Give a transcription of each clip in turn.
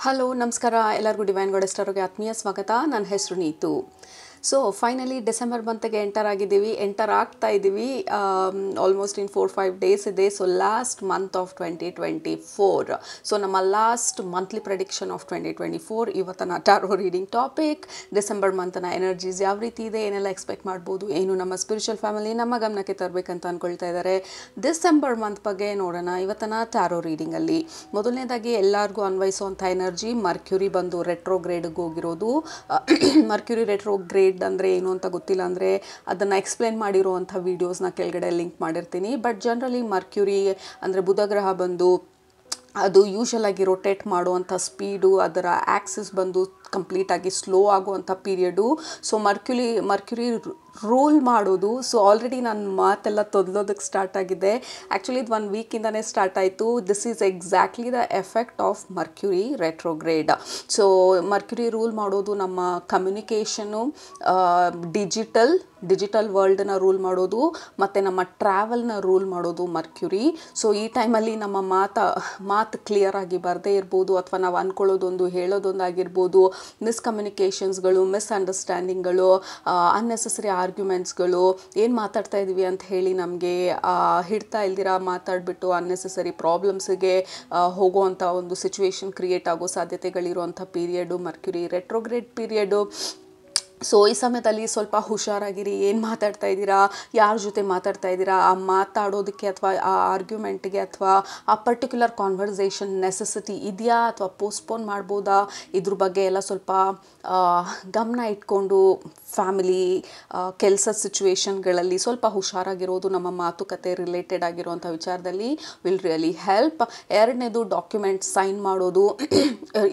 Hello ನಮಸ್ಕಾರ ಎಲ್ಲರಿಗೂ divine goddess ಟಾರೋಗೆ ಆತ್ಮೀಯ ಸ್ವಾಗತ. ನನ್ನ ಹೆಸರು ನೀತು. ಸೊ ಫೈನಲಿ ಡಿಸೆಂಬರ್ ಮಂತ್ಗೆ ಎಂಟರ್ ಆಗ್ತಾ ಇದ್ದೀವಿ. ಆಲ್ಮೋಸ್ಟ್ ಇನ್ 4-5 ಡೇಸ್ ಇದೆ. So last month of 2024. So ನಮ್ಮ ಲಾಸ್ಟ್ ಮಂತ್ಲಿ ಪ್ರೆಡಿಕ್ಷನ್ ಆಫ್ 2024. ಇವತ್ತಿನ ಟಾರೋ ರೀಡಿಂಗ್ ಟಾಪಿಕ್ ಡಿಸೆಂಬರ್ ಮಂತ್ನ ಎನರ್ಜೀಸ್ ಯಾವ ರೀತಿ ಇದೆ, ಏನೆಲ್ಲ ಎಕ್ಸ್ಪೆಕ್ಟ್ ಮಾಡ್ಬೋದು, ಏನು ನಮ್ಮ ಸ್ಪಿರಿಚುವಲ್ ಫ್ಯಾಮಿಲಿ ನಮ್ಮ ಗಮನಕ್ಕೆ ತರಬೇಕಂತ ಅಂದ್ಕೊಳ್ತಾ ಇದ್ದಾರೆ. ಡಿಸೆಂಬರ್ ಮಂತ್ ಬಗ್ಗೆ ನೋಡೋಣ ಇವತ್ತಿನ ಟಾರೋ ರೀಡಿಂಗಲ್ಲಿ. ಮೊದಲನೇದಾಗಿ ಎಲ್ಲರಿಗೂ ಅನ್ವಯಿಸುವಂಥ ಎನರ್ಜಿ ಮರ್ಕ್ಯುರಿ ಬಂದು ರೆಟ್ರೋಗ್ರೇಡ್ಗೆ ಹೋಗಿರೋದು. ಮರ್ಕ್ಯುರಿ ರೆಟ್ರೋಗ್ರೇಡ್ ಅಂದರೆ ಏನು ಅಂತ ಗೊತ್ತಿಲ್ಲ ಅಂದರೆ ಅದನ್ನು ಎಕ್ಸ್ಪ್ಲೇನ್ ಮಾಡಿರುವಂಥ ವೀಡಿಯೋಸ್ನ ಕೆಳಗಡೆ ಲಿಂಕ್ ಮಾಡಿರ್ತೀನಿ. ಬಟ್ ಜನರಲಿ ಮರ್ಕ್ಯುರಿ ಅಂದರೆ ಬುಧ ಗ್ರಹ ಬಂದು ಅದು ಯೂಶಲ್ ಆಗಿ ರೊಟೇಟ್ ಮಾಡುವಂಥ ಸ್ಪೀಡು, ಅದರ ಆ್ಯಕ್ಸಿಸ್ ಬಂದು ಕಂಪ್ಲೀಟಾಗಿ ಸ್ಲೋ ಆಗುವಂಥ ಪೀರಿಯಡು. ಸೊ ಮರ್ಕ್ಯುರಿ ರೂಲ್ ಮಾಡೋದು. ಸೊ ಆಲ್ರೆಡಿ ನನ್ನ ಮಾತೆಲ್ಲ ತೊದಲೋದಕ್ಕೆ ಸ್ಟಾರ್ಟ್ ಆಗಿದೆ. ಆ್ಯಕ್ಚುಲಿ ಇದು 1 ವೀಕಿಂದನೇ ಸ್ಟಾರ್ಟ್ ಆಯಿತು. This is exactly the effect of Mercury retrograde. So Mercury rule ಮಾಡೋದು ನಮ್ಮ ಕಮ್ಯುನಿಕೇಷನು, ಡಿಜಿಟಲ್ ವರ್ಲ್ಡನ್ನ ರೂಲ್ ಮಾಡೋದು ಮತ್ತು ನಮ್ಮ ಟ್ರಾವೆಲ್ನ ರೂಲ್ ಮಾಡೋದು ಮರ್ಕ್ಯುರಿ. ಸೊ ಈ ಟೈಮಲ್ಲಿ ನಮ್ಮ ಮಾತು ಕ್ಲಿಯರ್ ಆಗಿ ಬರದೇ ಇರ್ಬೋದು, ಅಥವಾ ನಾವು ಅಂದ್ಕೊಳ್ಳೋದೊಂದು ಹೇಳೋದೊಂದಾಗಿರ್ಬೋದು, ಮಿಸ್ಕಮ್ಯುನಿಕೇಷನ್ಸ್ಗಳು, ಮಿಸ್ಅಂಡರ್ಸ್ಟ್ಯಾಂಡಿಂಗ್ಗಳು, ಅನ್ನೆಸೆಸರಿ ಆರ್ಗ್ಯುಮೆಂಟ್ಸ್ಗಳು, ಏನು ಮಾತಾಡ್ತಾ ಇದ್ದೀವಿ ಅಂತ ಹೇಳಿ ನಮಗೆ ಹಿಡ್ತಾ ಇಲ್ದಿರ ಮಾತಾಡಿಬಿಟ್ಟು ಅನ್ನೆಸೆಸರಿ ಪ್ರಾಬ್ಲಮ್ಸಿಗೆ ಹೋಗುವಂಥ ಒಂದು ಸಿಚುವೇಶನ್ ಕ್ರಿಯೇಟ್ ಆಗೋ ಸಾಧ್ಯತೆಗಳಿರುವಂಥ period Mercury retrograde period. So ಈ ಸಮಯದಲ್ಲಿ ಸ್ವಲ್ಪ ಹುಷಾರಾಗಿರಿ. ಏನು ಮಾತಾಡ್ತಾ ಇದ್ದೀರಾ, ಯಾರ ಜೊತೆ ಮಾತಾಡ್ತಾ ಇದ್ದೀರಾ, ಆ ಮಾತಾಡೋದಕ್ಕೆ ಅಥವಾ ಆ ಆರ್ಗ್ಯುಮೆಂಟ್ಗೆ ಅಥವಾ ಆ ಪರ್ಟಿಕ್ಯುಲರ್ ಕಾನ್ವರ್ಸೇಷನ್ ನೆಸೆಸಿಟಿ ಇದೆಯಾ ಅಥವಾ ಪೋಸ್ಟ್ಪೋನ್ ಮಾಡ್ಬೋದಾ, ಇದ್ರ ಬಗ್ಗೆ ಎಲ್ಲ ಸ್ವಲ್ಪ ಗಮನ ಇಟ್ಕೊಂಡು ಫ್ಯಾಮಿಲಿ ಕೆಲಸದ ಸಿಚುವೇಶನ್ಗಳಲ್ಲಿ ಸ್ವಲ್ಪ ಹುಷಾರಾಗಿರೋದು ನಮ್ಮ ಮಾತುಕತೆ ರಿಲೇಟೆಡ್ ಆಗಿರುವಂಥ ವಿಚಾರದಲ್ಲಿ ವಿಲ್ ರಿಯಲಿ ಹೆಲ್ಪ್. ಎರಡನೇದು ಡಾಕ್ಯುಮೆಂಟ್ಸ್ ಸೈನ್ ಮಾಡೋದು,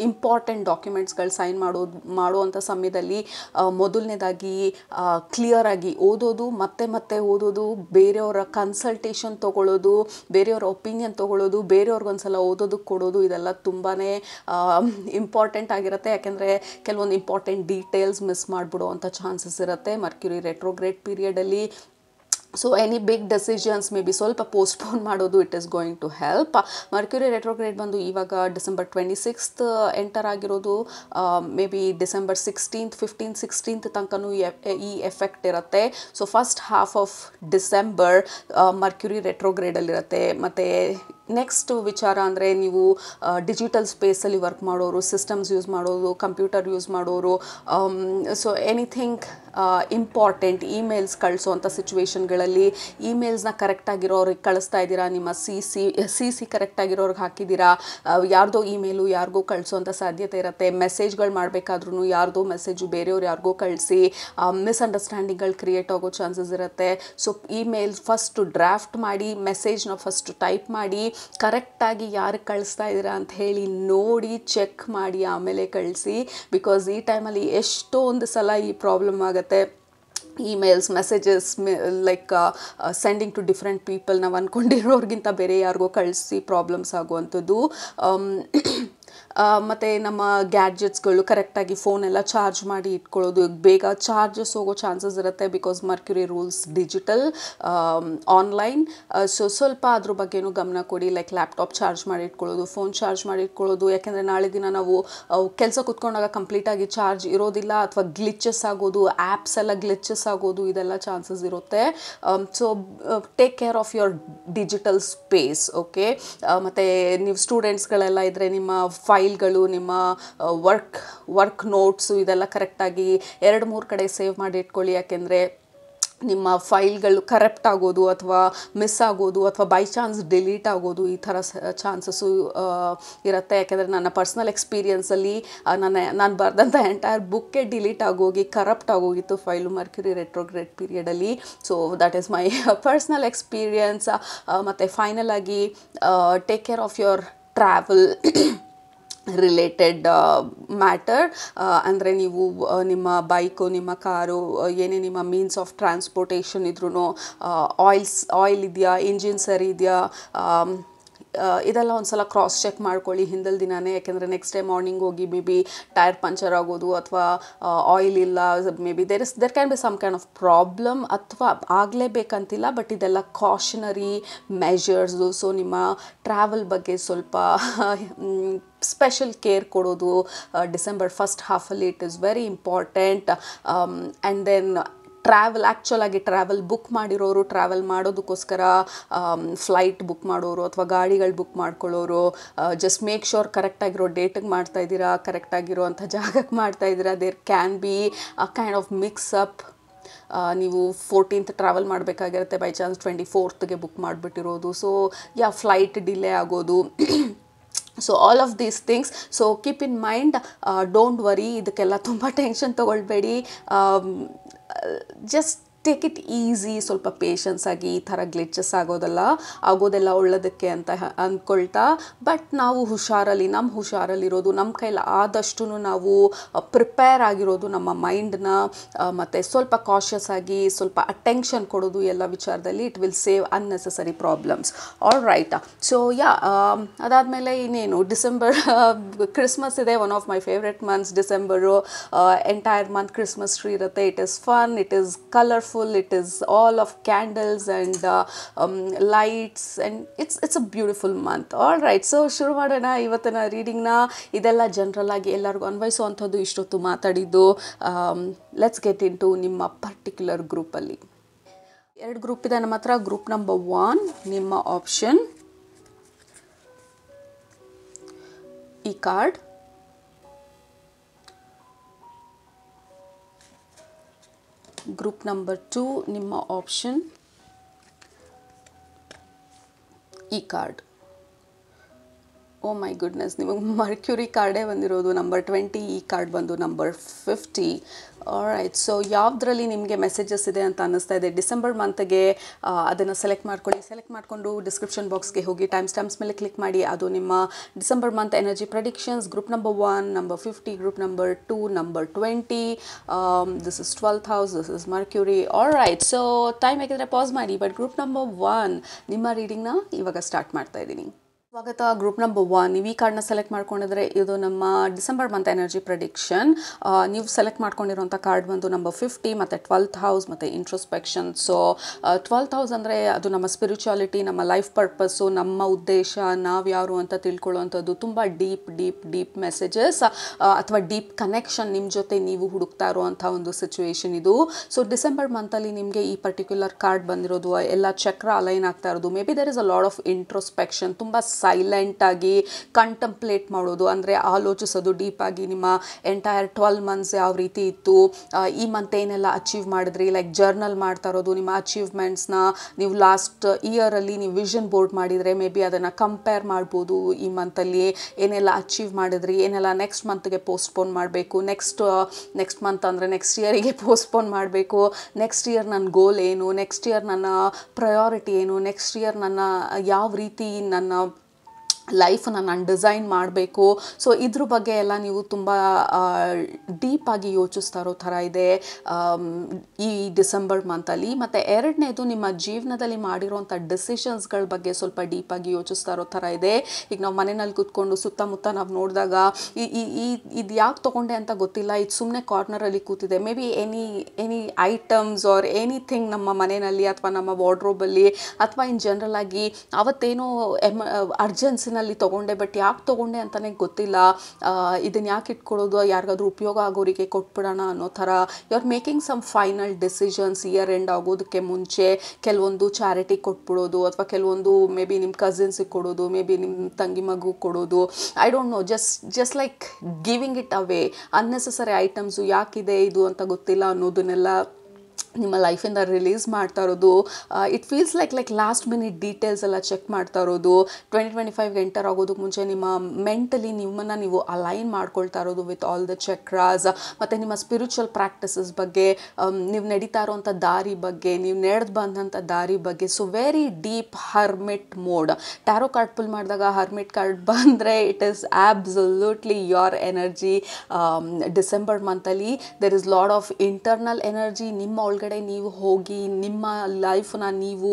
ಇಂಪಾರ್ಟೆಂಟ್ ಡಾಕ್ಯುಮೆಂಟ್ಸ್ಗಳು ಸೈನ್ ಮಾಡುವಂಥ ಸಮಯದಲ್ಲಿ ಮೊದಲನೇದಾಗಿ ಕ್ಲಿಯರಾಗಿ ಓದೋದು, ಮತ್ತೆ ಓದೋದು, ಬೇರೆಯವರ ಕನ್ಸಲ್ಟೇಷನ್ ತೊಗೊಳ್ಳೋದು, ಬೇರೆಯವರ ಒಪಿನಿಯನ್ ತೊಗೊಳ್ಳೋದು, ಬೇರೆಯವ್ರಿಗೊಂದ್ಸಲ ಓದೋದಕ್ಕೆ ಕೊಡೋದು, ಇದೆಲ್ಲ ತುಂಬಾ ಇಂಪಾರ್ಟೆಂಟ್ ಆಗಿರುತ್ತೆ. ಯಾಕೆಂದರೆ ಕೆಲವೊಂದು ಇಂಪಾರ್ಟೆಂಟ್ ಡೀಟೇಲ್ಸ್ ಮಿಸ್ ಮಾಡಿಬಿಡುವಂಥ ಚಾನ್ಸಸ್ ಇರುತ್ತೆ ಮರ್ಕ್ಯುರಿ ರೆಟ್ರೋಗ್ರೇಡ್ ಪೀರಿಯಡಲ್ಲಿ. So any big decisions maybe ಸ್ವಲ್ಪ ಪೋಸ್ಟ್ಪೋನ್ ಮಾಡೋದು, it is going to help. Mercury retrograde ಬಂದು ಇವಾಗ ಡಿಸೆಂಬರ್ 26th ಎಂಟರ್ ಆಗಿರೋದು. May be December 16th 15th 16th ತನಕನೂ ಈ ಎಫೆಕ್ಟ್ ಇರುತ್ತೆ. So first half of December Mercury ರೆಟ್ರೋಗ್ರೇಡಲ್ಲಿರುತ್ತೆ. ಮತ್ತು ನೆಕ್ಸ್ಟ್ ವಿಚಾರ ಅಂದರೆ ನೀವು ಡಿಜಿಟಲ್ ಸ್ಪೇಸಲ್ಲಿ ವರ್ಕ್ ಮಾಡೋರು, ಸಿಸ್ಟಮ್ಸ್ ಯೂಸ್ ಮಾಡೋರು, ಕಂಪ್ಯೂಟರ್ ಯೂಸ್ ಮಾಡೋರು, ಸೊ ಎನಿಥಿಂಗ್ ಇಂಪಾರ್ಟೆಂಟ್ ಇಮೇಲ್ಸ್ ಕಳಿಸೋವಂಥ ಸಿಚುವೇಶನ್ಗಳಲ್ಲಿ ಇಮೇಲ್ಸ್ನ ಕರೆಕ್ಟಾಗಿರೋರಿಗೆ ಕಳಿಸ್ತಾ ಇದ್ದೀರಾ, ನಿಮ್ಮ ಸಿ ಸಿ ಕರೆಕ್ಟಾಗಿರೋರಿಗೆ ಹಾಕಿದ್ದೀರಾ, ಯಾರ್ದೋ ಇಮೇಲು ಯಾರಿಗೂ ಕಳಿಸೋವಂಥ ಸಾಧ್ಯತೆ ಇರುತ್ತೆ. ಮೆಸೇಜ್ಗಳು ಮಾಡಬೇಕಾದ್ರೂ ಯಾರ್ದೋ ಮೆಸೇಜು ಬೇರೆಯವ್ರು ಯಾರಿಗೋ ಕಳಿಸಿ ಮಿಸ್ಅಂಡರ್ಸ್ಟ್ಯಾಂಡಿಂಗ್ಗಳು ಕ್ರಿಯೇಟ್ ಆಗೋ ಚಾನ್ಸಸ್ ಇರುತ್ತೆ. ಸೊ ಇಮೇಲ್ ಫಸ್ಟ್ ಡ್ರಾಫ್ಟ್ ಮಾಡಿ, ಮೆಸೇಜ್ನ ಫಸ್ಟ್ ಟೈಪ್ ಮಾಡಿ, ಕರೆಕ್ಟಾಗಿ ಯಾರಿಗೆ ಕಳಿಸ್ತಾ ಇದ್ದೀರಾ ಅಂತ ಹೇಳಿ ನೋಡಿ ಚೆಕ್ ಮಾಡಿ ಆಮೇಲೆ ಕಳಿಸಿ. ಬಿಕಾಸ್ ಈ ಟೈಮಲ್ಲಿ ಎಷ್ಟೊಂದು ಸಲ ಈ ಪ್ರಾಬ್ಲಮ್ ಆಗುತ್ತೆ. Emails, messages like sending to different people, ನಾವು ಅಂದ್ಕೊಂಡಿರೋರ್ಗಿಂತ ಬೇರೆ ಯಾರಿಗೋ ಕಳಿಸಿ ಪ್ರಾಬ್ಲಮ್ಸ್ ಆಗುವಂಥದ್ದು. ಮತ್ತು ನಮ್ಮ ಗ್ಯಾಡ್ಜೆಟ್ಸ್ಗಳು ಕರೆಕ್ಟಾಗಿ ಫೋನೆಲ್ಲ ಚಾರ್ಜ್ ಮಾಡಿ ಇಟ್ಕೊಳ್ಳೋದು, ಬೇಗ ಚಾರ್ಜಸ್ ಹೋಗೋ ಚಾನ್ಸಸ್ ಇರುತ್ತೆ. Because Mercury rules digital, online. So ಸ್ವಲ್ಪ ಅದ್ರ ಬಗ್ಗೆನೂ ಗಮನ ಕೊಡಿ. ಲೈಕ್ ಲ್ಯಾಪ್ಟಾಪ್ ಚಾರ್ಜ್ ಮಾಡಿ ಇಟ್ಕೊಳ್ಳೋದು, ಫೋನ್ ಚಾರ್ಜ್ ಮಾಡಿ ಇಟ್ಕೊಳ್ಳೋದು. ಯಾಕೆಂದರೆ ನಾಳೆ ದಿನ ನಾವು ಕೆಲಸ ಕೂತ್ಕೊಂಡಾಗ ಕಂಪ್ಲೀಟಾಗಿ ಚಾರ್ಜ್ ಇರೋದಿಲ್ಲ, ಅಥವಾ ಗ್ಲಿಚಸ್ ಆಗೋದು, ಆ್ಯಪ್ಸ್ ಎಲ್ಲ ಗ್ಲಿಚಸ್ ಆಗೋದು, ಇದೆಲ್ಲ ಚಾನ್ಸಸ್ ಇರುತ್ತೆ. So take care of your digital space. Okay. ಮತ್ತು ನೀವು ಸ್ಟೂಡೆಂಟ್ಸ್ಗಳೆಲ್ಲ ಇದ್ದರೆ ನಿಮ್ಮ ಫೈಲ್ಗಳು, ನಿಮ್ಮ ವರ್ಕ್ ನೋಟ್ಸು ಇದೆಲ್ಲ ಕರೆಕ್ಟಾಗಿ 2-3 ಕಡೆ ಸೇವ್ ಮಾಡಿ ಇಟ್ಕೊಳ್ಳಿ. ಯಾಕೆಂದರೆ ನಿಮ್ಮ ಫೈಲ್ಗಳು ಕರಪ್ಟ್ ಆಗೋದು ಅಥವಾ ಮಿಸ್ ಆಗೋದು ಅಥವಾ ಬೈ ಚಾನ್ಸ್ ಡಿಲೀಟ್ ಆಗೋದು, ಈ ಥರ ಚಾನ್ಸಸ್ಸು ಇರುತ್ತೆ. ಯಾಕೆಂದರೆ ನನ್ನ ಪರ್ಸ್ನಲ್ ಎಕ್ಸ್ಪೀರಿಯನ್ಸಲ್ಲಿ ನಾನು ಬರೆದಂಥ ಎಂಟೈರ್ ಬುಕ್ಕೇ ಡಿಲೀಟ್ ಆಗೋಗಿ ಕರಪ್ಟ್ ಆಗೋಗಿತ್ತು ಫೈಲು ಮರ್ಕ್ಯುರಿ ರೆಟ್ರೋಗ್ರೇಡ್ ಪೀರಿಯಡಲ್ಲಿ. So that is my personal experience. ಮತ್ತು ಫೈನಲ್ ಆಗಿ take care of your travel related matter. ಅಂದರೆ ನೀವು ನಿಮ್ಮ ಬೈಕು, ನಿಮ್ಮ ಕಾರು, ಏನೇ ನಿಮ್ಮ ಮೀನ್ಸ್ ಆಫ್ ಟ್ರಾನ್ಸ್ಪೋರ್ಟೇಷನ್ ಇದ್ರೂ ಆಯಿಲ್ ಇದೆಯಾ, ಇಂಜಿನ್ ಸರಿ ಇದೆಯಾ, ಇದೆಲ್ಲ ಒಂದ್ಸಲ ಕ್ರಾಸ್ ಚೆಕ್ ಮಾಡ್ಕೊಳ್ಳಿ ಹಿಂದಲ್ ದಿನಾನೇ, ಯಾಕೆಂದರೆ ನೆಕ್ಸ್ಟ್ ಡೇ ಮಾರ್ನಿಂಗ್ ಹೋಗಿ ಮೇ ಬಿ ಟೈರ್ ಪಂಚರ್ ಆಗೋದು ಅಥವಾ ಆಯಿಲ್ ಇಲ್ಲ, may be there can be some kind of problem, ಅಥವಾ ಆಗಲೇಬೇಕಂತಿಲ್ಲ, ಬಟ್ ಇದೆಲ್ಲ ಕಾಷನರಿ ಮೆಷರ್ಸು. ಸೊ ನಿಮ್ಮ ಟ್ರಾವೆಲ್ ಬಗ್ಗೆ ಸ್ವಲ್ಪ ಸ್ಪೆಷಲ್ ಕೇರ್ ಕೊಡೋದು ಡಿಸೆಂಬರ್ ಫಸ್ಟ್ ಹಾಫಲ್ಲಿ it is very important. And then travel book ಮಾಡಿರೋರು, ಟ್ರಾವೆಲ್ ಮಾಡೋದಕ್ಕೋಸ್ಕರ ಫ್ಲೈಟ್ ಬುಕ್ ಮಾಡೋರು ಅಥವಾ ಗಾಡಿಗಳು ಬುಕ್ ಮಾಡ್ಕೊಳ್ಳೋರು, ಜಸ್ಟ್ ಮೇಕ್ ಶ್ಯೂರ್ ಕರೆಕ್ಟಾಗಿರೋ ಡೇಟಿಗೆ ಮಾಡ್ತಾಯಿದ್ದೀರಾ, ಕರೆಕ್ಟಾಗಿರೋ ಅಂಥ ಜಾಗಕ್ಕೆ ಮಾಡ್ತಾಯಿದ್ದೀರಾ. There can be a kind of mix up. ನೀವು 14th ಟ್ರಾವೆಲ್ ಮಾಡಬೇಕಾಗಿರುತ್ತೆ, ಬೈ ಚಾನ್ಸ್ 24th ಬುಕ್ ಮಾಡಿಬಿಟ್ಟಿರೋದು. ಸೊ ಫ್ಲೈಟ್ ಡಿಲೇ ಆಗೋದು. So all of these things, so keep in mind, don't worry, ಇದಕ್ಕೆಲ್ಲ ತುಂಬ ಟೆನ್ಷನ್ ತೊಗೊಳ್ಬೇಡಿ. ಜಸ್ಟ್ ಟೇಕ್ ಇಟ್ ಈಸಿ, ಸ್ವಲ್ಪ patience ಆಗಿ. ಈ ಥರ ಗ್ಲಿಚಸ್ ಆಗೋದೆಲ್ಲ ಒಳ್ಳೆಯದಕ್ಕೆ ಅಂತ ಅಂದ್ಕೊಳ್ತಾ, ಬಟ್ ನಾವು ನಮ್ಮ ಹುಷಾರಲ್ಲಿರೋದು, ನಮ್ಮ ಕೈಲಿ ಆದಷ್ಟು ನಾವು ಪ್ರಿಪೇರ್ ಆಗಿರೋದು, ನಮ್ಮ ಮೈಂಡನ್ನ ಮತ್ತು ಸ್ವಲ್ಪ ಕಾಷಿಯಸ್ ಆಗಿ ಸ್ವಲ್ಪ ಅಟೆನ್ಷನ್ ಕೊಡೋದು ಎಲ್ಲ ವಿಚಾರದಲ್ಲಿ. It will save unnecessary problems. All right. So ಅದಾದಮೇಲೆ ಇನ್ನೇನು, ಡಿಸೆಂಬರ್ ಕ್ರಿಸ್ಮಸ್ ಇದೆ. One of my favourite months December. Entire month Christmas tree ಇರುತ್ತೆ. It is fun, it is colourful, it is all of candles and lights, and it's a beautiful month. All right, so ಶುರು ಮಾಡೋಣ ಇವತ್ತಿನ ರೀಡಿಂಗ್ನ. ಇದೆಲ್ಲ general ಆಗಿ ಎಲ್ಲರಿಗೂ ಅನ್ವಯಿಸುವಂಥದ್ದು ಇಷ್ಟೊತ್ತು ಮಾತಾಡಿದ್ದು. Let's get in to ನಿಮ್ಮ ಪರ್ಟಿಕ್ಯುಲರ್ ಗ್ರೂಪಲ್ಲಿ. 2 ಗ್ರೂಪ್ ಇದೆ ನಮ್ಮ ಹತ್ರ. ಗ್ರೂಪ್ ನಂಬರ್ 1 ನಿಮ್ಮ ಆಪ್ಷನ್, ಈ ಕಾರ್ಡ್. ಗ್ರೂಪ್ ನಂಬರ್ 2 ನಿಮ್ಮ ಆಪ್ಷನ್, ಈ ಕಾರ್ಡ್. ಓ ಮೈ ಗುಡ್ನೆಸ್, ನಿಮಗೆ ಮರ್ಕ್ಯೂರಿ ಕಾರ್ಡೇ ಬಂದಿರೋದು ನಂಬರ್ 20, ಈ ಕಾರ್ಡ್ ಬಂದು ನಂಬರ್ 50. ಆಲ್ರೈಟ್, ಸೊ ಯಾವುದರಲ್ಲಿ ನಿಮಗೆ ಮೆಸೇಜಸ್ ಇದೆ ಅಂತ ಅನ್ನಿಸ್ತಾ ಇದೆ ಡಿಸೆಂಬರ್ ಮಂತ್ಗೆ, ಅದನ್ನು ಸೆಲೆಕ್ಟ್ ಮಾಡ್ಕೊಳ್ಳಿ. ಸೆಲೆಕ್ಟ್ ಮಾಡಿಕೊಂಡು ಡಿಸ್ಕ್ರಿಪ್ಷನ್ ಬಾಕ್ಸ್ಗೆ ಹೋಗಿ ಟೈಮ್ ಸ್ಟ್ಯಾಂಪ್ಸ್ ಮೇಲೆ ಕ್ಲಿಕ್ ಮಾಡಿ. ಅದು ನಿಮ್ಮ December month energy predictions. Group number 1 number 50, group number 2 number 20. This is 12th house, this is mercury. All right, so time ಬೇಕಿದ್ರೆ ಪಾಸ್ ಮಾಡಿ. ಬಟ್ ಗ್ರೂಪ್ ನಂಬರ್ 1 ನಿಮ್ಮ ರೀಡಿಂಗ್ನ ಇವಾಗ ಸ್ಟಾರ್ಟ್ ಮಾಡ್ತಾ ಇದ್ದೀನಿ. ಸ್ವಾಗತ. ಗ್ರೂಪ್ ನಂಬರ್ 1, ನೀವು ಈ ಕಾರ್ಡ್ನ ಸೆಲೆಕ್ಟ್ ಮಾಡ್ಕೊಂಡಿದ್ರೆ ಇದು ನಮ್ಮ ಡಿಸೆಂಬರ್ ಮಂತ್ ಎನರ್ಜಿ ಪ್ರೆಡಿಕ್ಷನ್. ನೀವು ಸೆಲೆಕ್ಟ್ ಮಾಡ್ಕೊಂಡಿರೋಂಥ ಕಾರ್ಡ್ ಬಂದು ನಂಬರ್ 50 ಮತ್ತು 12th house ಮತ್ತು ಇಂಟ್ರೋಸ್ಪೆಕ್ಷನ್. ಸೊ 12th house ಅಂದರೆ ಅದು ನಮ್ಮ ಸ್ಪಿರಿಚುಯಾಲಿಟಿ, ನಮ್ಮ ಲೈಫ್ ಪರ್ಪಸ್ಸು, ನಮ್ಮ ಉದ್ದೇಶ, ನಾವು ಯಾರು ಅಂತ ತಿಳ್ಕೊಳ್ಳುವಂಥದ್ದು. ತುಂಬ ಡೀಪ್ ಮೆಸೇಜಸ್ ಅಥವಾ ಡೀಪ್ ಕನೆಕ್ಷನ್ ನಿಮ್ಮ ಜೊತೆ ನೀವು ಹುಡುಕ್ತಾ ಇರುವಂಥ ಒಂದು ಸಿಚುವೇಶನ್ ಇದು. ಸೊ ಡಿಸೆಂಬರ್ ಮಂತಲ್ಲಿ ನಿಮಗೆ ಈ ಪರ್ಟಿಕ್ಯುಲರ್ ಕಾರ್ಡ್ ಬಂದಿರೋದು, ಎಲ್ಲ ಚಕ್ರ ಅಲೈನ್ ಆಗ್ತಾ ಇರೋದು. May be there is a lot of introspection, ತುಂಬ ಸೈಲೆಂಟಾಗಿ ಕಂಟಂಪ್ಲೇಟ್ ಮಾಡೋದು, ಅಂದರೆ ಆಲೋಚಿಸೋದು ಡೀಪಾಗಿ. ನಿಮ್ಮ ಎಂಟೈರ್ 12 months ಯಾವ ರೀತಿ ಇತ್ತು, ಈ ಮಂತ್ ಏನೆಲ್ಲ ಅಚೀವ್ ಮಾಡಿದ್ರಿ, ಲೈಕ್ ಜರ್ನಲ್ ಮಾಡ್ತಾ ಇರೋದು. ನಿಮ್ಮ ಅಚೀವ್ಮೆಂಟ್ಸ್ನ ನೀವು ಲಾಸ್ಟ್ ಇಯರಲ್ಲಿ ನೀವು ವಿಷನ್ ಬೋರ್ಡ್ ಮಾಡಿದರೆ ಮೇ ಬಿ ಅದನ್ನು ಕಂಪೇರ್ ಮಾಡ್ಬೋದು. ಈ ಮಂತಲ್ಲಿ ಏನೆಲ್ಲ ಅಚೀವ್ ಮಾಡಿದ್ರಿ, ಏನೆಲ್ಲ ನೆಕ್ಸ್ಟ್ ಮಂತ್ಗೆ ಪೋಸ್ಟ್ಪೋನ್ ಮಾಡಬೇಕು, ನೆಕ್ಸ್ಟ್ ಮಂತ್ ಅಂದರೆ ನೆಕ್ಸ್ಟ್ ಇಯರಿಗೆ ಪೋಸ್ಟ್ಪೋನ್ ಮಾಡಬೇಕು, ನೆಕ್ಸ್ಟ್ ಇಯರ್ ನನ್ನ ಗೋಲ್ ಏನು, ನೆಕ್ಸ್ಟ್ ಇಯರ್ ನನ್ನ ಪ್ರಯಾರಿಟಿ ಏನು, ನೆಕ್ಸ್ಟ್ ಇಯರ್ ನನ್ನ ಯಾವ ರೀತಿ ನನ್ನ ಲೈಫನ್ನು ನಾನು ಡಿಸೈನ್ ಮಾಡಬೇಕು. ಸೊ ಇದ್ರ ಬಗ್ಗೆ ಎಲ್ಲ ನೀವು ತುಂಬ ಡೀಪಾಗಿ ಯೋಚಿಸ್ತಾ ಇರೋ ಥರ ಇದೆ ಈ ಡಿಸೆಂಬರ್ ಮಂತಲ್ಲಿ. ಮತ್ತು ಎರಡನೇದು, ನಿಮ್ಮ ಜೀವನದಲ್ಲಿ ಮಾಡಿರೋಂಥ ಡಿಸಿಷನ್ಸ್ಗಳ ಬಗ್ಗೆ ಸ್ವಲ್ಪ ಡೀಪಾಗಿ ಯೋಚಿಸ್ತಾ ಇರೋ ಥರ ಇದೆ. ಈಗ ನಾವು ಮನೆಯಲ್ಲಿ ಕೂತ್ಕೊಂಡು ಸುತ್ತಮುತ್ತ ನಾವು ನೋಡಿದಾಗ ಇದು ಯಾಕೆ ತೊಗೊಂಡೆ ಅಂತ ಗೊತ್ತಿಲ್ಲ, ಇದು ಸುಮ್ಮನೆ ಕಾರ್ನರಲ್ಲಿ ಕೂತಿದೆ. May be any items or anything ನಮ್ಮ ಮನೆಯಲ್ಲಿ ಅಥವಾ ನಮ್ಮ ವಾರ್ಡ್ರೋಬಲ್ಲಿ ಅಥವಾ ಇನ್ ಜನರಲ್ ಆಗಿ ಅವತ್ತೇನೋ ಅರ್ಜೆನ್ಸಿನಲ್ಲಿ ತೊಗೊಂಡೆ, ಬಟ್ ಯಾಕೆ ತೊಗೊಂಡೆ ಅಂತಲೇ ಗೊತ್ತಿಲ್ಲ. ಇದನ್ನು ಯಾಕೆ ಇಟ್ಕೊಳ್ಳೋದು, ಯಾರಿಗಾದ್ರೂ ಉಪಯೋಗ ಆಗೋರಿಗೆ ಕೊಟ್ಬಿಡೋಣ ಅನ್ನೋ ಥರ. You are making some final decisions. Year end ಆಗೋದಕ್ಕೆ ಮುಂಚೆ ಕೆಲವೊಂದು ಚಾರಿಟಿ ಕೊಟ್ಬಿಡೋದು, ಅಥವಾ ಕೆಲವೊಂದು ಮೇ ಬಿ ನಿಮ್ಮ ಕಸಿನ್ಸಿಗೆ ಕೊಡೋದು, ಮೇ ಬಿ ನಿಮ್ಮ ತಂಗಿ ಮಗು ಕೊಡೋದು. I don't know, just like giving it away. Unnecessary items ಯಾಕಿದೆ ಇದು ಅಂತ ಗೊತ್ತಿಲ್ಲ ಅನ್ನೋದನ್ನೆಲ್ಲ ನಿಮ್ಮ ಲೈಫಿಂದ ರಿಲೀಸ್ ಮಾಡ್ತಾ ಇರೋದು. It feels like last minute details ಎಲ್ಲ ಚೆಕ್ ಮಾಡ್ತಾ ಇರೋದು. 2025 ಎಂಟರ್ ಆಗೋದಕ್ಕೆ ಮುಂಚೆ ನಿಮ್ಮ ಮೆಂಟಲಿ ನಿಮ್ಮನ್ನು ನೀವು ಅಲೈನ್ ಮಾಡ್ಕೊಳ್ತಾ ಇರೋದು ವಿತ್ ಆಲ್ ದ ಚಕ್ರಾಸ್. ಮತ್ತು ನಿಮ್ಮ ಸ್ಪಿರಿಚುವಲ್ ಪ್ರಾಕ್ಟೀಸಸ್ ಬಗ್ಗೆ, ನೀವು ನಡೀತಾ ಇರೋವಂಥ ದಾರಿ ಬಗ್ಗೆ, ನೀವು ನಡೆದು ಬಂದಂಥ ದಾರಿ ಬಗ್ಗೆ. So very deep hermit mode. Tarot card pull ಮಾಡಿದಾಗ ಹರ್ಮಿಟ್ ಕಾರ್ಡ್ ಬಂದರೆ it is absolutely your energy. December ಮಂತಲ್ಲಿ there is lot of internal energy. ನಿಮ್ಮ ಒಳಗಡೆ ನೀವು ಹೋಗಿ ನಿಮ್ಮ ಲೈಫನ್ನ ನೀವು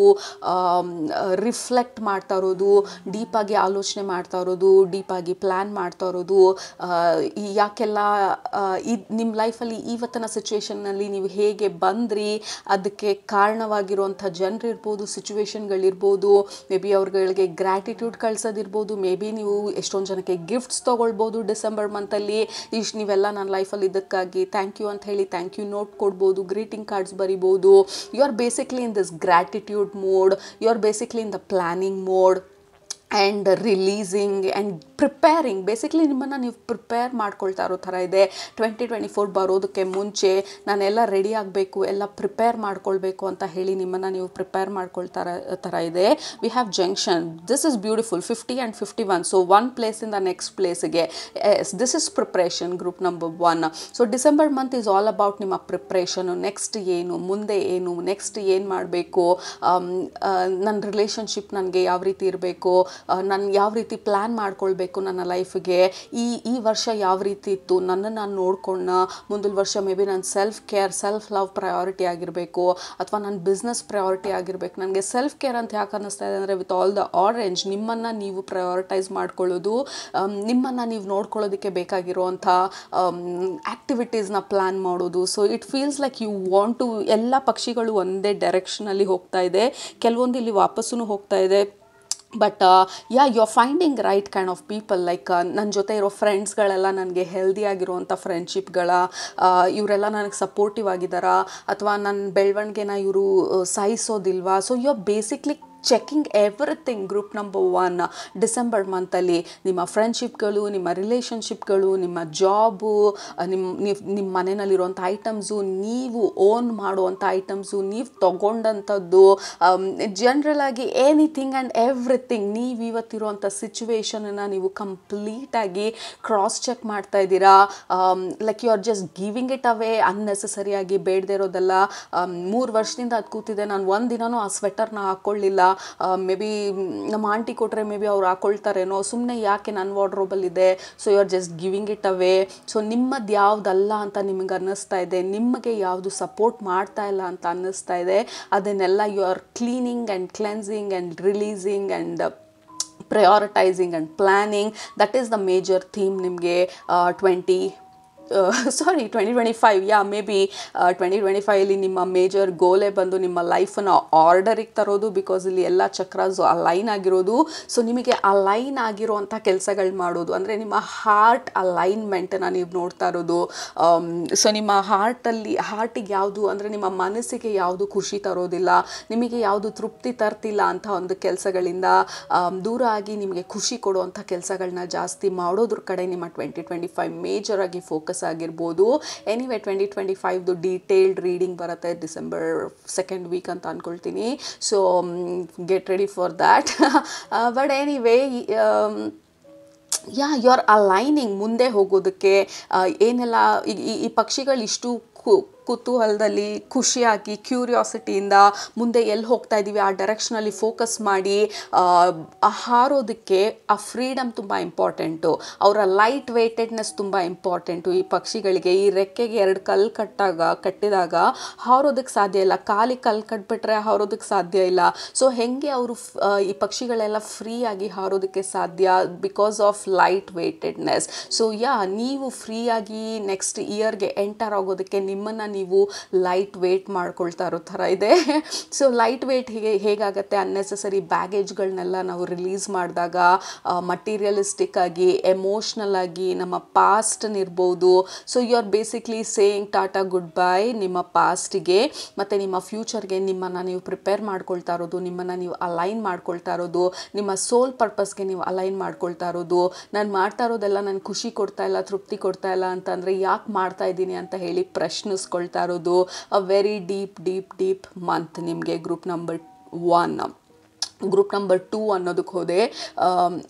ರಿಫ್ಲೆಕ್ಟ್ ಮಾಡ್ತಾ ಇರೋದು, ಡೀಪಾಗಿ ಆಲೋಚನೆ ಮಾಡ್ತಾ ಇರೋದು, ಡೀಪಾಗಿ ಪ್ಲ್ಯಾನ್ ಮಾಡ್ತಾ ಇರೋದು, ಯಾಕೆಲ್ಲ ನಿಮ್ಮ ಲೈಫಲ್ಲಿ ಇವತ್ತಿನ ಸಿಚುವೇಷನ್ನಲ್ಲಿ ನೀವು ಹೇಗೆ ಬಂದ್ರಿ, ಅದಕ್ಕೆ ಕಾರಣವಾಗಿರುವಂಥ ಜನರಿರ್ಬೋದು, ಸಿಚುವೇಶನ್ಗಳಿರ್ಬೋದು, ಮೇ ಬಿ ಅವ್ರುಗಳಿಗೆ ಗ್ರ್ಯಾಟಿಟ್ಯೂಡ್ ಕಳ್ಸೋದಿರ್ಬೋದು, ಮೇ ಬಿ ನೀವು ಎಷ್ಟೊಂದು ಜನಕ್ಕೆ ಗಿಫ್ಟ್ಸ್ ತೊಗೊಳ್ಬೋದು ಡಿಸೆಂಬರ್ ಮಂತಲ್ಲಿ. ನೀವೆಲ್ಲ ನನ್ನ ಲೈಫಲ್ಲಿ ಇದಕ್ಕಾಗಿ ಥ್ಯಾಂಕ್ ಯು ಅಂತ ಹೇಳಿ ಥ್ಯಾಂಕ್ ಯು ನೋಟ್ ಕೊಡ್ಬೋದು, ಗ್ರೀಟಿಂಗ್ ಕಾರ್ಡ್ಸ್ ಬರಿಬೋದು. You are basically in this gratitude mode, you are basically in the planning mode and releasing and preparing. Basically ನಿಮ್ಮನ್ನು ನೀವು ಪ್ರಿಪೇರ್ ಮಾಡ್ಕೊಳ್ತಾ ಇರೋ ಥರ ಇದೆ. 2024 ಬರೋದಕ್ಕೆ ಮುಂಚೆ ನಾನೆಲ್ಲ ರೆಡಿ ಆಗಬೇಕು, ಎಲ್ಲ ಪ್ರಿಪೇರ್ ಮಾಡ್ಕೊಳ್ಬೇಕು ಅಂತ ಹೇಳಿ ನಿಮ್ಮನ್ನು ನೀವು ಪ್ರಿಪೇರ್ ಮಾಡ್ಕೊಳ್ತಾ ಥರ ಇದೆ. We have junction, this is beautiful, 50 and 51. So one ಪ್ಲೇಸಿಂದ ನೆಕ್ಸ್ಟ್ ಪ್ಲೇಸಿಗೆ, this is preparation, group number 1. So December month is all about ನಿಮ್ಮ ಪ್ರಿಪ್ರೇಷನು. ನೆಕ್ಸ್ಟ್ ಏನು, ಮುಂದೆ ಏನು, ನೆಕ್ಸ್ಟ್ ಏನು ಮಾಡಬೇಕು, ನನ್ನ ರಿಲೇಷನ್ಶಿಪ್ ನನಗೆ ಯಾವ ರೀತಿ ಇರಬೇಕು, ನಾನು ಯಾವ ರೀತಿ ಪ್ಲ್ಯಾನ್ ಮಾಡ್ಕೊಳ್ಬೇಕು ನನ್ನ ಲೈಫಿಗೆ, ಈ ವರ್ಷ ಯಾವ ರೀತಿ ಇತ್ತು, ನನ್ನನ್ನು ನಾನು ನೋಡ್ಕೊಂಡು ಮುಂದಿನ ವರ್ಷ ಮೇ ಬಿ ನನ್ನ self care, self love priority ಆಗಿರಬೇಕು, ಅಥವಾ ನನ್ನ ಬಿಸ್ನೆಸ್ ಪ್ರಯಾರಿಟಿ ಆಗಿರಬೇಕು. ನನಗೆ ಸೆಲ್ಫ್ ಕೇರ್ ಅಂತ ಯಾಕೆ ಅನ್ನಿಸ್ತಾ ಇದೆ ಅಂದರೆ, ವಿತ್ ಆಲ್ ದ ಆರೆಂಜ್, ನಿಮ್ಮನ್ನು ನೀವು ಪ್ರಯಾರಿಟೈಸ್ ಮಾಡ್ಕೊಳ್ಳೋದು, ನಿಮ್ಮನ್ನು ನೀವು ನೋಡ್ಕೊಳ್ಳೋದಕ್ಕೆ ಬೇಕಾಗಿರುವಂಥ ಆ್ಯಕ್ಟಿವಿಟೀಸ್ನ ಪ್ಲ್ಯಾನ್ ಮಾಡೋದು. So it feels like you want to, ಎಲ್ಲ ಪಕ್ಷಿಗಳು ಒಂದೇ ಡೈರೆಕ್ಷನಲ್ಲಿ ಹೋಗ್ತಾ ಇದೆ, ಕೆಲವೊಂದು ಇಲ್ಲಿ ವಾಪಸ್ಸು ಹೋಗ್ತಾ ಇದೆ. But you are finding right kind of people. Like ನನ್ನ ಜೊತೆ ಇರೋ ಫ್ರೆಂಡ್ಸ್ಗಳೆಲ್ಲ ನನಗೆ ಹೆಲ್ದಿ ಆಗಿರುವಂಥ ಫ್ರೆಂಡ್ಶಿಪ್ಗಳ, ಇವರೆಲ್ಲ ನನಗೆ ಸಪೋರ್ಟಿವ್ ಆಗಿದ್ದಾರಾ, ಅಥವಾ ನನ್ನ ಬೆಳವಣಿಗೆನ ಇವರು ಸಹಿಸೋದಿಲ್ವಾ. So you are basically checking everything. Group number 1 December ಮಂತಲ್ಲಿ ನಿಮ್ಮ ಫ್ರೆಂಡ್ಶಿಪ್ಗಳು, ನಿಮ್ಮ ರಿಲೇಷನ್ಶಿಪ್ಗಳು, ನಿಮ್ಮ ಜಾಬು, ನಿಮ್ಮ ಮನೆಯಲ್ಲಿರುವಂಥ ಐಟಮ್ಸು, ನೀವು ಓನ್ ಮಾಡುವಂಥ ಐಟಮ್ಸು, ನೀವು ತೊಗೊಂಡಂಥದ್ದು, ಜನರಲಾಗಿ ಎನಿಥಿಂಗ್ ಆ್ಯಂಡ್ ಎವ್ರಿಥಿಂಗ್, ನೀವು ಇವತ್ತಿರುವಂಥ ಸಿಚುವೇಶನನ್ನು ನೀವು ಕಂಪ್ಲೀಟಾಗಿ ಕ್ರಾಸ್ ಚೆಕ್ ಮಾಡ್ತಾ ಇದ್ದೀರಾ. Like you are just giving it away ಅನ್ನೆಸೆಸರಿಯಾಗಿ, ಬೇಡದೇ ಇರೋದೆಲ್ಲ. 3 ವರ್ಷದಿಂದ ಅದು ಕೂತಿದೆ, ನಾನು ಒಂದು ದಿನವೂ ಆ ಸ್ವೆಟರ್ನ ಹಾಕ್ಕೊಳ್ಳಿಲ್ಲ, ಮೇ ಬಿ ನಮ್ಮ ಆಂಟಿ ಕೊಟ್ಟರೆ ಮೇ ಬಿ ಅವ್ರು ಹಾಕೊಳ್ತಾರೇನೋ, ಸುಮ್ಮನೆ ಯಾಕೆ ನನ್ನ ವಾರ್ಡ್ರೋಬಲ್ಲಿದೆ. So you are just giving it away. So ನಿಮ್ಮದು ಯಾವುದಲ್ಲ ಅಂತ ನಿಮಗೆ ಅನ್ನಿಸ್ತಾ ಇದೆ, ನಿಮಗೆ ಯಾವುದು ಸಪೋರ್ಟ್ ಮಾಡ್ತಾ ಇಲ್ಲ ಅಂತ ಅನ್ನಿಸ್ತಾ ಇದೆ, ಅದನ್ನೆಲ್ಲ you are cleaning and cleansing and releasing and prioritizing and planning. That is the major theme ನಿಮಗೆ 2025, ಯಾ ಮೇ ಬಿ 2025 ನಿಮ್ಮ ಮೇಜರ್ ಗೋಲೇ ಬಂದು ನಿಮ್ಮ ಲೈಫನ್ನು ಆರ್ಡರಿಗೆ ತರೋದು. ಬಿಕಾಸ್ ಇಲ್ಲಿ ಎಲ್ಲ ಚಕ್ರಾಸು ಅಲೈನ್ ಆಗಿರೋದು. ಸೊ ನಿಮಗೆ ಅಲೈನ್ ಆಗಿರೋವಂಥ ಕೆಲಸಗಳು ಮಾಡೋದು, ಅಂದರೆ ನಿಮ್ಮ ಹಾರ್ಟ್ ಅಲೈನ್ಮೆಂಟನ್ನು ನೀವು ನೋಡ್ತಾ ಇರೋದು. ಸೊ ನಿಮ್ಮ ಹಾರ್ಟಿಗೆ ಯಾವುದು ಅಂದರೆ, ನಿಮ್ಮ ಮನಸ್ಸಿಗೆ ಯಾವುದು ಖುಷಿ ತರೋದಿಲ್ಲ, ನಿಮಗೆ ಯಾವುದು ತೃಪ್ತಿ ತರ್ತಿಲ್ಲ ಅಂತ ಒಂದು ಕೆಲಸಗಳಿಂದ ದೂರ ಆಗಿ ನಿಮಗೆ ಖುಷಿ ಕೊಡುವಂಥ ಕೆಲಸಗಳನ್ನ ಜಾಸ್ತಿ ಮಾಡೋದ್ರ ಕಡೆ ನಿಮ್ಮ 2025 ಮೇಜರಾಗಿ ಫೋಕಸ್ ಆಗಿರ್ಬೋದು. ಎನಿವೆ 2025ದು ಡೀಟೇಲ್ಡ್ ರೀಡಿಂಗ್ ಬರುತ್ತೆ ಡಿಸೆಂಬರ್ 2nd ವೀಕ್ ಅಂತ ಅಂದ್ಕೊಳ್ತೀನಿ. So get ready for that. But anyway, you are aligning ಮುಂದೆ ಹೋಗೋದಕ್ಕೆ. ಏನೆಲ್ಲ ಈ ಪಕ್ಷಿಗಳು ಇಷ್ಟು ಕುತೂಹಲದಲ್ಲಿ, ಖುಷಿಯಾಗಿ, ಕ್ಯೂರಿಯಾಸಿಟಿಯಿಂದ ಮುಂದೆ ಎಲ್ಲಿ ಹೋಗ್ತಾ ಇದ್ದೀವಿ ಆ ಡೈರೆಕ್ಷನಲ್ಲಿ ಫೋಕಸ್ ಮಾಡಿ ಹಾರೋದಕ್ಕೆ ಆ ಫ್ರೀಡಮ್ ತುಂಬ ಇಂಪಾರ್ಟೆಂಟು. ಅವರ ಲೈಟ್ ವೆಯ್ಟೆಡ್ನೆಸ್ ತುಂಬ ಇಂಪಾರ್ಟೆಂಟು. ಈ ಪಕ್ಷಿಗಳಿಗೆ ಈ ರೆಕ್ಕೆಗೆ 2 ಕಲ್ಲು ಕಟ್ಟಿದಾಗ ಹಾರೋದಕ್ಕೆ ಸಾಧ್ಯ ಇಲ್ಲ, ಕಾಲಿಗೆ ಕಲ್ಲು ಕಟ್ಬಿಟ್ರೆ ಹಾರೋದಕ್ಕೆ ಸಾಧ್ಯ ಇಲ್ಲ. ಸೊ ಹೇಗೆ ಅವರು ಈ ಪಕ್ಷಿಗಳೆಲ್ಲ ಫ್ರೀಯಾಗಿ ಹಾರೋದಕ್ಕೆ ಸಾಧ್ಯ? Because of light weightedness. So ನೀವು ಫ್ರೀಯಾಗಿ ನೆಕ್ಸ್ಟ್ ಇಯರ್ಗೆ ಎಂಟರ್ ಆಗೋದಕ್ಕೆ ನಿಮ್ಮನ್ನು ನೀವು ಲೈಟ್ ವೇಟ್ ಮಾಡ್ಕೊಳ್ತಾ ಇರೋ ಥರ ಇದೆ. ಸೊ ಲೈಟ್ ವೇಟ್ ಹೇಗಾಗುತ್ತೆ, ಅನ್ನೆಸೆಸರಿ ಬ್ಯಾಗೇಜ್ಗಳನ್ನೆಲ್ಲ ನಾವು ರಿಲೀಸ್ ಮಾಡಿದಾಗ, ಮಟೀರಿಯಲಿಸ್ಟಿಕ್ ಆಗಿ, ಎಮೋಷ್ನಲ್ ಆಗಿ, ನಮ್ಮ ಪಾಸ್ಟ್ನಿರ್ಬೋದು. So you are basically saying tata goodbye ನಿಮ್ಮ ಪಾಸ್ಟಿಗೆ ಮತ್ತು ನಿಮ್ಮ ಫ್ಯೂಚರ್ಗೆ. ನಿಮ್ಮನ್ನು ನೀವು ಪ್ರಿಪೇರ್ ಮಾಡ್ಕೊಳ್ತಾ ಇರೋದು, ನಿಮ್ಮನ್ನು ನೀವು ಅಲೈನ್ ಮಾಡ್ಕೊಳ್ತಾ ಇರೋದು, ನಿಮ್ಮ ಸೋಲ್ ಪರ್ಪಸ್ಗೆ ನೀವು ಅಲೈನ್ ಮಾಡ್ಕೊಳ್ತಾ ಇರೋದು. ನಾನು ಮಾಡ್ತಾ ಇರೋದೆಲ್ಲ ನನಗೆ ಖುಷಿ ಕೊಡ್ತಾ ಇಲ್ಲ, ತೃಪ್ತಿ ಕೊಡ್ತಾ ಇಲ್ಲ ಅಂತಂದರೆ ಯಾಕೆ ಮಾಡ್ತಾ ಇದ್ದೀನಿ ಅಂತ ಹೇಳಿ ಪ್ರಶ್ನಿಸ್ಕೊಳ್ತಾ ಇರೋದು. ಅ ವೆರಿ ಡೀಪ್ ಮಂತ್ ನಿಮಗೆ ಗ್ರೂಪ್ ನಂಬರ್ 1. ಗ್ರೂಪ್ ನಂಬರ್ 2 ಅನ್ನೋದಕ್ಕೆ ಹೋದೆ.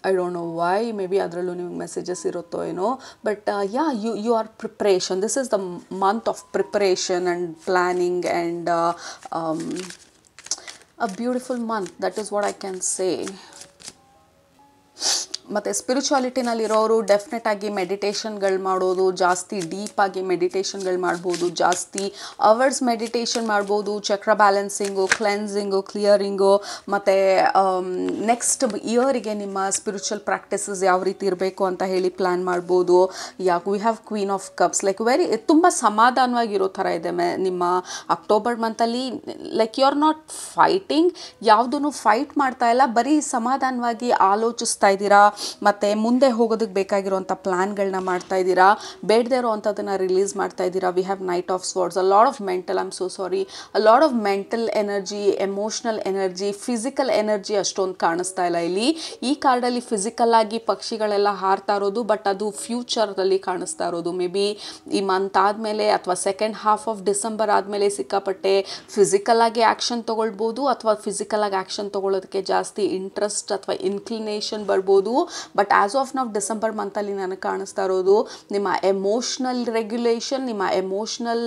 I don't know why, may be ಅದರಲ್ಲೂ ನಿಮ್ಗೆ ಮೆಸೇಜಸ್ ಇರುತ್ತೋ ಏನೋ. But you are preparation. This is the month of preparation and planning and a beautiful month. That is what I can say. ಮತ್ತು ಸ್ಪಿರಿಚುವಾಲಿಟಿನಲ್ಲಿರೋರು ಡೆಫಿನೆಟಾಗಿ ಮೆಡಿಟೇಷನ್ಗಳು ಮಾಡೋದು, ಜಾಸ್ತಿ ಡೀಪಾಗಿ ಮೆಡಿಟೇಷನ್ಗಳು ಮಾಡ್ಬೋದು, ಜಾಸ್ತಿ ಅವರ್ಸ್ ಮೆಡಿಟೇಷನ್ ಮಾಡ್ಬೋದು, ಚಕ್ರ ಬ್ಯಾಲೆನ್ಸಿಂಗು, ಕ್ಲೆನ್ಸಿಂಗು, ಕ್ಲಿಯರಿಂಗು. ಮತ್ತು ನೆಕ್ಸ್ಟ್ ಇಯರಿಗೆ ನಿಮ್ಮ ಸ್ಪಿರಿಚುವಲ್ ಪ್ರಾಕ್ಟೀಸಸ್ ಯಾವ ರೀತಿ ಇರಬೇಕು ಅಂತ ಹೇಳಿ ಪ್ಲ್ಯಾನ್ ಮಾಡ್ಬೋದು. We have queen of cups, like ತುಂಬ ಸಮಾಧಾನವಾಗಿರೋ ಥರ ಇದೆ ನಿಮ್ಮ ಅಕ್ಟೋಬರ್ ಮಂತಲ್ಲಿ. Like you are not fighting, ಯಾವುದೂ ಫೈಟ್ ಮಾಡ್ತಾ ಇಲ್ಲ, ಬರೀ ಸಮಾಧಾನವಾಗಿ ಆಲೋಚಿಸ್ತಾ ಇದ್ದೀರಾ ಮತ್ತು ಮುಂದೆ ಹೋಗೋದಕ್ಕೆ ಬೇಕಾಗಿರುವಂಥ ಪ್ಲ್ಯಾನ್ಗಳನ್ನ ಮಾಡ್ತಾ ಇದ್ದೀರಾ, ಬೇಡದೇ ಇರೋವಂಥದ್ದನ್ನು ರಿಲೀಸ್ ಮಾಡ್ತಾ ಇದ್ದೀರಾ. We have knight of swords, a lot of mental, I am so sorry, a lot of mental energy, emotional energy, physical energy ಅಷ್ಟೊಂದು ಕಾಣಿಸ್ತಾ ಇಲ್ಲ ಇಲ್ಲಿ. ಈ ಕಾರ್ಡಲ್ಲಿ ಫಿಸಿಕಲ್ ಆಗಿ ಪಕ್ಷಿಗಳೆಲ್ಲ ಹಾರ್ತಾ ಇರೋದು, ಬಟ್ ಅದು ಫ್ಯೂಚರಲ್ಲಿ ಕಾಣಿಸ್ತಾ ಇರೋದು. ಮೇ ಬಿ ಈ ಮಂತ್ ಆದಮೇಲೆ ಅಥವಾ ಸೆಕೆಂಡ್ ಹಾಫ್ ಆಫ್ ಡಿಸೆಂಬರ್ ಆದಮೇಲೆ ಸಿಕ್ಕಾಪಟ್ಟೆ ಫಿಸಿಕಲ್ ಆಗಿ ಆ್ಯಕ್ಷನ್ ತೊಗೊಳ್ಬೋದು, ಅಥವಾ ಫಿಸಿಕಲ್ ಆಗಿ ಆ್ಯಕ್ಷನ್ ತೊಗೊಳ್ಳೋದಕ್ಕೆ ಜಾಸ್ತಿ ಇಂಟ್ರೆಸ್ಟ್ ಅಥವಾ ಇನ್ಕ್ಲಿನೇಷನ್ ಬರ್ಬೋದು. ಬಟ್ ಆ್ಯಸ್ ಆಫ್ ನಾವು ಡಿಸೆಂಬರ್ ಮಂತಲ್ಲಿ ನನಗೆ ಕಾಣಿಸ್ತಾ ಇರೋದು ನಿಮ್ಮ ಎಮೋಷ್ನಲ್ ರೆಗ್ಯುಲೇಷನ್, ನಿಮ್ಮ ಎಮೋಷ್ನಲ್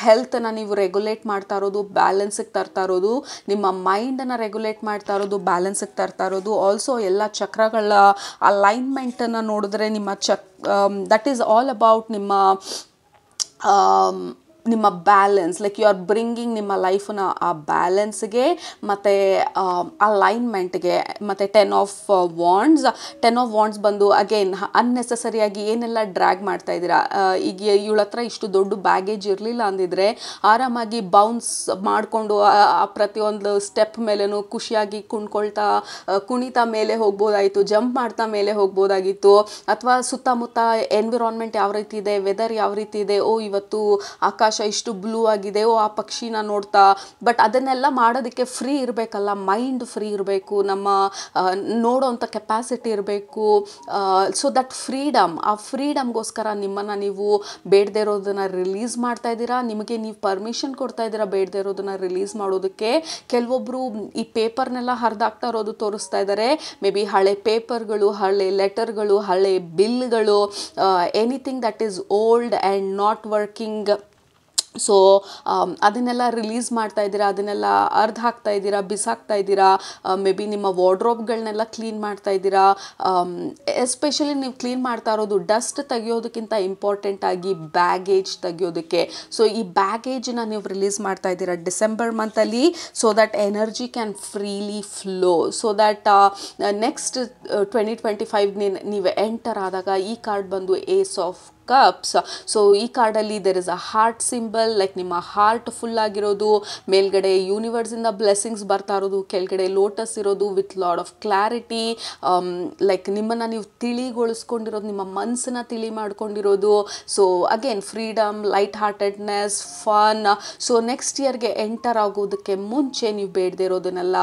ಹೆಲ್ತನ್ನು ನೀವು ರೆಗ್ಯುಲೇಟ್ ಮಾಡ್ತಾ ಇರೋದು, ಬ್ಯಾಲೆನ್ಸಿಗೆ ತರ್ತಾ ಇರೋದು, ನಿಮ್ಮ ಮೈಂಡನ್ನು ರೆಗ್ಯುಲೇಟ್ ಮಾಡ್ತಾ ಇರೋದು, ಬ್ಯಾಲೆನ್ಸಿಗೆ ತರ್ತಾ ಇರೋದು. ಆಲ್ಸೋ ಎಲ್ಲ ಚಕ್ರಗಳ ಅಲೈನ್ಮೆಂಟನ್ನು ನೋಡಿದ್ರೆ ನಿಮ್ಮ ದಟ್ ಈಸ್ ಆಲ್ ಅಬೌಟ್ ನಿಮ್ಮ balance. Like you are bringing ನಿಮ್ಮ ಲೈಫನ್ನ ಆ ಬ್ಯಾಲೆನ್ಸ್ಗೆ ಮತ್ತು ಅಲೈನ್ಮೆಂಟ್ಗೆ. ಮತ್ತು 10 ಆಫ್ ವಾಂಡ್ಸ್ ಬಂದು ಅಗೇನ್ ಅನ್ನೆಸೆಸರಿಯಾಗಿ ಏನೆಲ್ಲ ಡ್ರ್ಯಾಗ್ ಮಾಡ್ತಾ ಇದ್ದೀರಾ. ಈಗ ಇವಳ ಹತ್ರ ಇಷ್ಟು ದೊಡ್ಡ ಬ್ಯಾಗೇಜ್ ಇರಲಿಲ್ಲ ಅಂದಿದ್ರೆ ಆರಾಮಾಗಿ ಬೌನ್ಸ್ ಮಾಡಿಕೊಂಡು ಪ್ರತಿಯೊಂದು ಸ್ಟೆಪ್ ಮೇಲೂ ಖುಷಿಯಾಗಿ ಕುಣಿತಾ ಮೇಲೆ ಹೋಗ್ಬೋದಾಯಿತು, ಜಂಪ್ ಮಾಡ್ತಾ ಮೇಲೆ ಹೋಗ್ಬೋದಾಗಿತ್ತು. ಅಥವಾ ಸುತ್ತಮುತ್ತ ಎನ್ವಿರಾನ್ಮೆಂಟ್ ಯಾವ ರೀತಿ ಇದೆ, ವೆದರ್ ಯಾವ ರೀತಿ ಇದೆ, ಇವತ್ತು ಆಕಾಶ ಇಷ್ಟು ಬ್ಲೂ ಆಗಿದೆ, ಆ ಪಕ್ಷಿನ ನೋಡ್ತಾ. ಬಟ್ ಅದನ್ನೆಲ್ಲ ಮಾಡೋದಕ್ಕೆ ಫ್ರೀ ಇರಬೇಕಲ್ಲ, ಮೈಂಡ್ ಫ್ರೀ ಇರಬೇಕು, ನಮ್ಮ ನೋಡೋವಂಥ ಕೆಪಾಸಿಟಿ ಇರಬೇಕು. ಸೊ ದಟ್ ಫ್ರೀಡಮ್, ಆ ಫ್ರೀಡಮ್ಗೋಸ್ಕರ ನಿಮ್ಮನ್ನು ನೀವು ಬೇಡದೇ ಇರೋದನ್ನು ರಿಲೀಸ್ ಮಾಡ್ತಾ ಇದ್ದೀರಾ. ನಿಮಗೆ ನೀವು ಪರ್ಮಿಷನ್ ಕೊಡ್ತಾ ಇದ್ದೀರಾ ಬೇಡದೇ ಇರೋದನ್ನು ರಿಲೀಸ್ ಮಾಡೋದಕ್ಕೆ. ಕೆಲವೊಬ್ಬರು ಈ ಪೇಪರ್ನೆಲ್ಲ ಹರಿದಾಕ್ತಾ ಇರೋದು ತೋರಿಸ್ತಾ ಇದ್ದಾರೆ. ಮೇ ಬಿ ಹಳೆ ಪೇಪರ್ಗಳು, ಹಳೆ ಲೆಟರ್ಗಳು, ಹಳೆ ಬಿಲ್ಗಳು, anything that is old and not working. So ಅದನ್ನೆಲ್ಲ ರಿಲೀಸ್ ಮಾಡ್ತಾ ಇದ್ದೀರಾ, ಅದನ್ನೆಲ್ಲ ಅರ್ಧ ಹಾಕ್ತಾ ಇದ್ದೀರಾ, ಬಿಸಾಕ್ತಾ ಇದ್ದೀರಾ. ಮೇ ಬಿ ನಿಮ್ಮ ವಾರ್ಡ್ರೋಬ್ಗಳನ್ನೆಲ್ಲ ಕ್ಲೀನ್ ಮಾಡ್ತಾ ಇದ್ದೀರಾ. ಎಸ್ಪೆಷಲಿ ನೀವು ಕ್ಲೀನ್ ಮಾಡ್ತಾ ಇರೋದು ಡಸ್ಟ್ ತೆಗಿಯೋದಕ್ಕಿಂತ ಇಂಪಾರ್ಟೆಂಟ್ ಆಗಿ ಬ್ಯಾಗೇಜ್ ತೆಗಿಯೋದಕ್ಕೆ. ಸೊ ಈ ಬ್ಯಾಗೇಜನ್ನ ನೀವು ರಿಲೀಸ್ ಮಾಡ್ತಾ ಇದ್ದೀರಾ ಡಿಸೆಂಬರ್ ಮಂತಲ್ಲಿ, so that energy can freely flow. So that next 2025 ನೀವು ಎಂಟರ್ ಆದಾಗ ಈ ಕಾರ್ಡ್ ಬಂದು ಏಸ್ ಆಫ್ ಕಪ್ಸ್. ಸೊ ಈ ಕಾರ್ಡಲ್ಲಿ there is a heart symbol, like ನಿಮ್ಮ ಹಾರ್ಟ್ ಫುಲ್ ಆಗಿರೋದು, ಮೇಲ್ಗಡೆ ಯೂನಿವರ್ಸಿಂದ ಬ್ಲೆಸ್ಸಿಂಗ್ಸ್ ಬರ್ತಾ ಇರೋದು, ಕೆಳಗಡೆ ಲೋಟಸ್ ಇರೋದು with lot of clarity. Like ನಿಮ್ಮನ್ನು ನೀವು ತಿಳಿಗೊಳಿಸ್ಕೊಂಡಿರೋದು, ನಿಮ್ಮ ಮನಸ್ಸನ್ನ ತಿಳಿ ಮಾಡ್ಕೊಂಡಿರೋದು. So again freedom, light heartedness, fun. So next ಇಯರ್ಗೆ ಎಂಟರ್ ಆಗೋದಕ್ಕೆ ಮುಂಚೆ ನೀವು ಬೇಡದೇ ಇರೋದನ್ನೆಲ್ಲ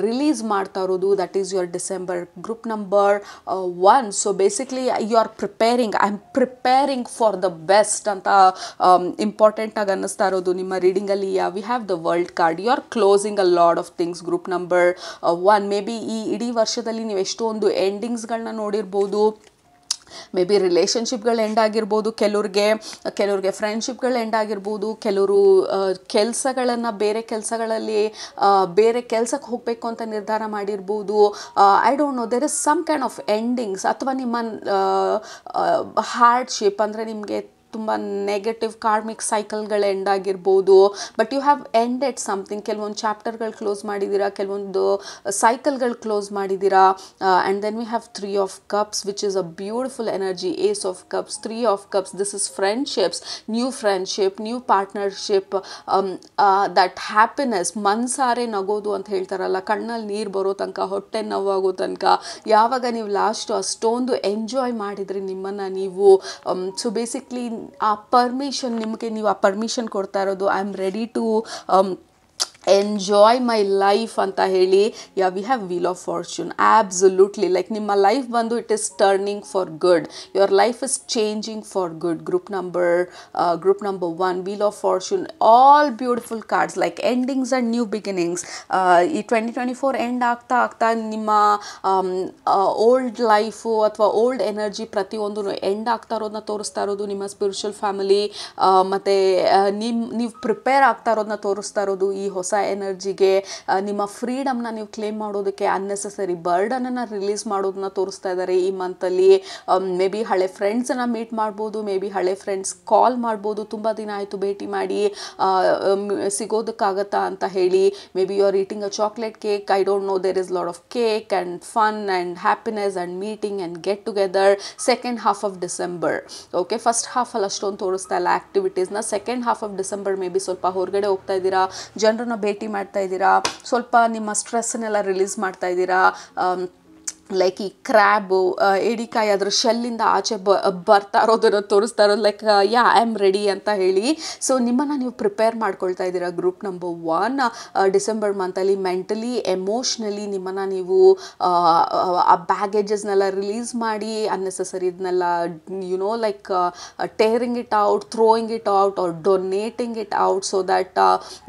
ರಿಲೀಸ್ ಮಾಡ್ತಾ ಇರೋದು. That is your December group number 1. So basically you are preparing, I am preparing for the best ಅಂತ ಇಂಪಾರ್ಟೆಂಟ್ ಆಗಿ ಅನ್ನಿಸ್ತಾ ಇರೋದು ನಿಮ್ಮ ರೀಡಿಂಗಲ್ಲಿ. We have the world card. You are closing a lot of things group number 1. Maybe ಈ ಇಡೀ ವರ್ಷದಲ್ಲಿ ನೀವು ಎಷ್ಟೊಂದು ಎಂಡಿಂಗ್ಸ್ಗಳನ್ನ ನೋಡಿರ್ಬೋದು. ಮೇ ಬಿ ರಿಲೇಷನ್ಶಿಪ್ಗಳು ಎಂಡ್ ಆಗಿರ್ಬೋದು, ಕೆಲವ್ರಿಗೆ ಫ್ರೆಂಡ್ಶಿಪ್ಗಳು ಎಂಡ್ ಆಗಿರ್ಬೋದು, ಕೆಲವರು ಬೇರೆ ಕೆಲಸಗಳಲ್ಲಿ ಬೇರೆ ಕೆಲಸಕ್ಕೆ ಹೋಗಬೇಕು ಅಂತ ನಿರ್ಧಾರ ಮಾಡಿರ್ಬೋದು. I don't know, there is some kind of endings. ಅಥವಾ ನಿಮ್ಮ ಹಾರ್ಡ್ಶಿಪ್ ಅಂದರೆ ನಿಮಗೆ ತುಂಬ ನೆಗೆಟಿವ್ ಕಾರ್ಮಿಕ್ ಸೈಕಲ್ಗಳು ಎಂಡ್ ಆಗಿರ್ಬೋದು. But you have ended something. ಕೆಲವೊಂದು ಚಾಪ್ಟರ್ಗಳು ಕ್ಲೋಸ್ ಮಾಡಿದ್ದೀರಾ, ಕೆಲವೊಂದು ಸೈಕಲ್ಗಳು ಕ್ಲೋಸ್ ಮಾಡಿದ್ದೀರಾ. And then we have 3 of cups which is a beautiful energy. Ace of cups, 3 of cups, this is friendships, new friendship, new partnership, that happiness. ಮನ್ಸಾರೆ ನಗೋದು ಅಂತ ಹೇಳ್ತಾರಲ್ಲ, ಕಣ್ಣಲ್ಲಿ ನೀರು ಬರೋ ತನಕ, ಹೊಟ್ಟೆ ನೋವಾಗೋ ತನಕ, ಯಾವಾಗ ನೀವು ಲಾಸ್ಟು ಅಷ್ಟೊಂದು ಎಂಜಾಯ್ ಮಾಡಿದ್ರಿ ನಿಮ್ಮನ್ನು ನೀವು. ಸೊ ಬೇಸಿಕ್ಲಿ ಆ ಪರ್ಮಿಷನ್, ನಿಮಗೆ ನೀವು ಆ ಪರ್ಮಿಷನ್ ಕೊಡ್ತಾ ಇರೋದು, I am ready to enjoy my life ಅಂತ ಹೇಳಿ. We have wheel of fortune. Absolutely, like ನಿಮ್ಮ ಲೈಫ್ ಬಂದು it is turning for good. Your life is changing for good. Group number 1, wheel of fortune. All beautiful cards, like endings and new beginnings. ಈ 2024 end ಆಗ್ತಾ ನಿಮ್ಮ old life ಅಥವಾ old energy ಪ್ರತಿಯೊಂದು end ಆಗ್ತಾ ಇರೋದನ್ನ ತೋರಿಸ್ತಾ ಇರೋದು ನಿಮ್ಮ ಸ್ಪಿರಿಚುವಲ್ ಫ್ಯಾಮಿಲಿ. ಮತ್ತು ನೀವು ಪ್ರಿಪೇರ್ ಆಗ್ತಾ ಇರೋದನ್ನ ತೋರಿಸ್ತಾ ಇರೋದು ಈ ಹೊಸ ಎನರ್ಜಿಗೆ, ನಿಮ್ಮ ಫ್ರೀಡಮ್ನ ನೀವು ಕ್ಲೇಮ್ ಮಾಡೋದಕ್ಕೆ ಅನ್ನೆಸೆಸರಿ ಬರ್ಡನನ್ನು ರಿಲೀಸ್ ಮಾಡೋದನ್ನ ತೋರಿಸ್ತಾ ಇದ್ದಾರೆ ಈ ಮಂತಲ್ಲಿ. ಮೇ ಬಿ ಹಳೆ ಫ್ರೆಂಡ್ಸನ್ನು ಮೀಟ್ ಮಾಡ್ಬೋದು, ಮೇ ಬಿ ಹಳೆ ಫ್ರೆಂಡ್ಸ್ ಕಾಲ್ ಮಾಡ್ಬೋದು, ತುಂಬ ದಿನ ಆಯಿತು ಭೇಟಿ ಮಾಡಿ, ಸಿಗೋದಕ್ಕಾಗತ್ತಾ ಅಂತ ಹೇಳಿ. May be you are eating a chocolate cake, I don't know, there is lot of cake and fun and happiness and meeting and get together. Second half of December, okay, first ಹಾಫಲ್ಲಿ ಅಷ್ಟೊಂದು ತೋರಿಸ್ತಾ ಇಲ್ಲ ಆ್ಯಕ್ಟಿವಿಟೀಸ್ನ. Second half of December maybe ಸ್ವಲ್ಪ ಹೊರಗಡೆ ಹೋಗ್ತಾ ಇದ್ದೀರಾ, ಜನರನ್ನ ಭೇಟಿ ಮಾಡ್ತಾ ಇದ್ದೀರಾ, ಸ್ವಲ್ಪ ನಿಮ್ಮ ಸ್ಟ್ರೆಸ್ನೆಲ್ಲ ರಿಲೀಸ್ ಮಾಡ್ತಾ ಇದ್ದೀರಾ. ಲೈಕ್ ಈ ಕ್ರ್ಯಾಬು, ಏಡಿಕಾಯಿ ಅದ್ರ ಶೆಲ್ಲಿಂದ ಆಚೆ ಬರ್ತಾ ಇರೋದನ್ನು ತೋರಿಸ್ತಾ ಇರೋದು, like yeah I am ready ಅಂತ ಹೇಳಿ. ಸೊ ನಿಮ್ಮನ್ನು ನೀವು ಪ್ರಿಪೇರ್ ಮಾಡ್ಕೊಳ್ತಾ ಇದ್ದೀರಾ ಗ್ರೂಪ್ ನಂಬರ್ 1 ಡಿಸೆಂಬರ್ ಮಂತಲ್ಲಿ. ಮೆಂಟಲಿ ಎಮೋಷ್ನಲಿ ನಿಮ್ಮನ್ನು ನೀವು ಆ ಬ್ಯಾಗೇಜಸ್ನೆಲ್ಲ ರಿಲೀಸ್ ಮಾಡಿ, ಅನ್ನೆಸೆಸರಿ ಇದನ್ನೆಲ್ಲ like tearing it out, throwing it out or donating it out, so that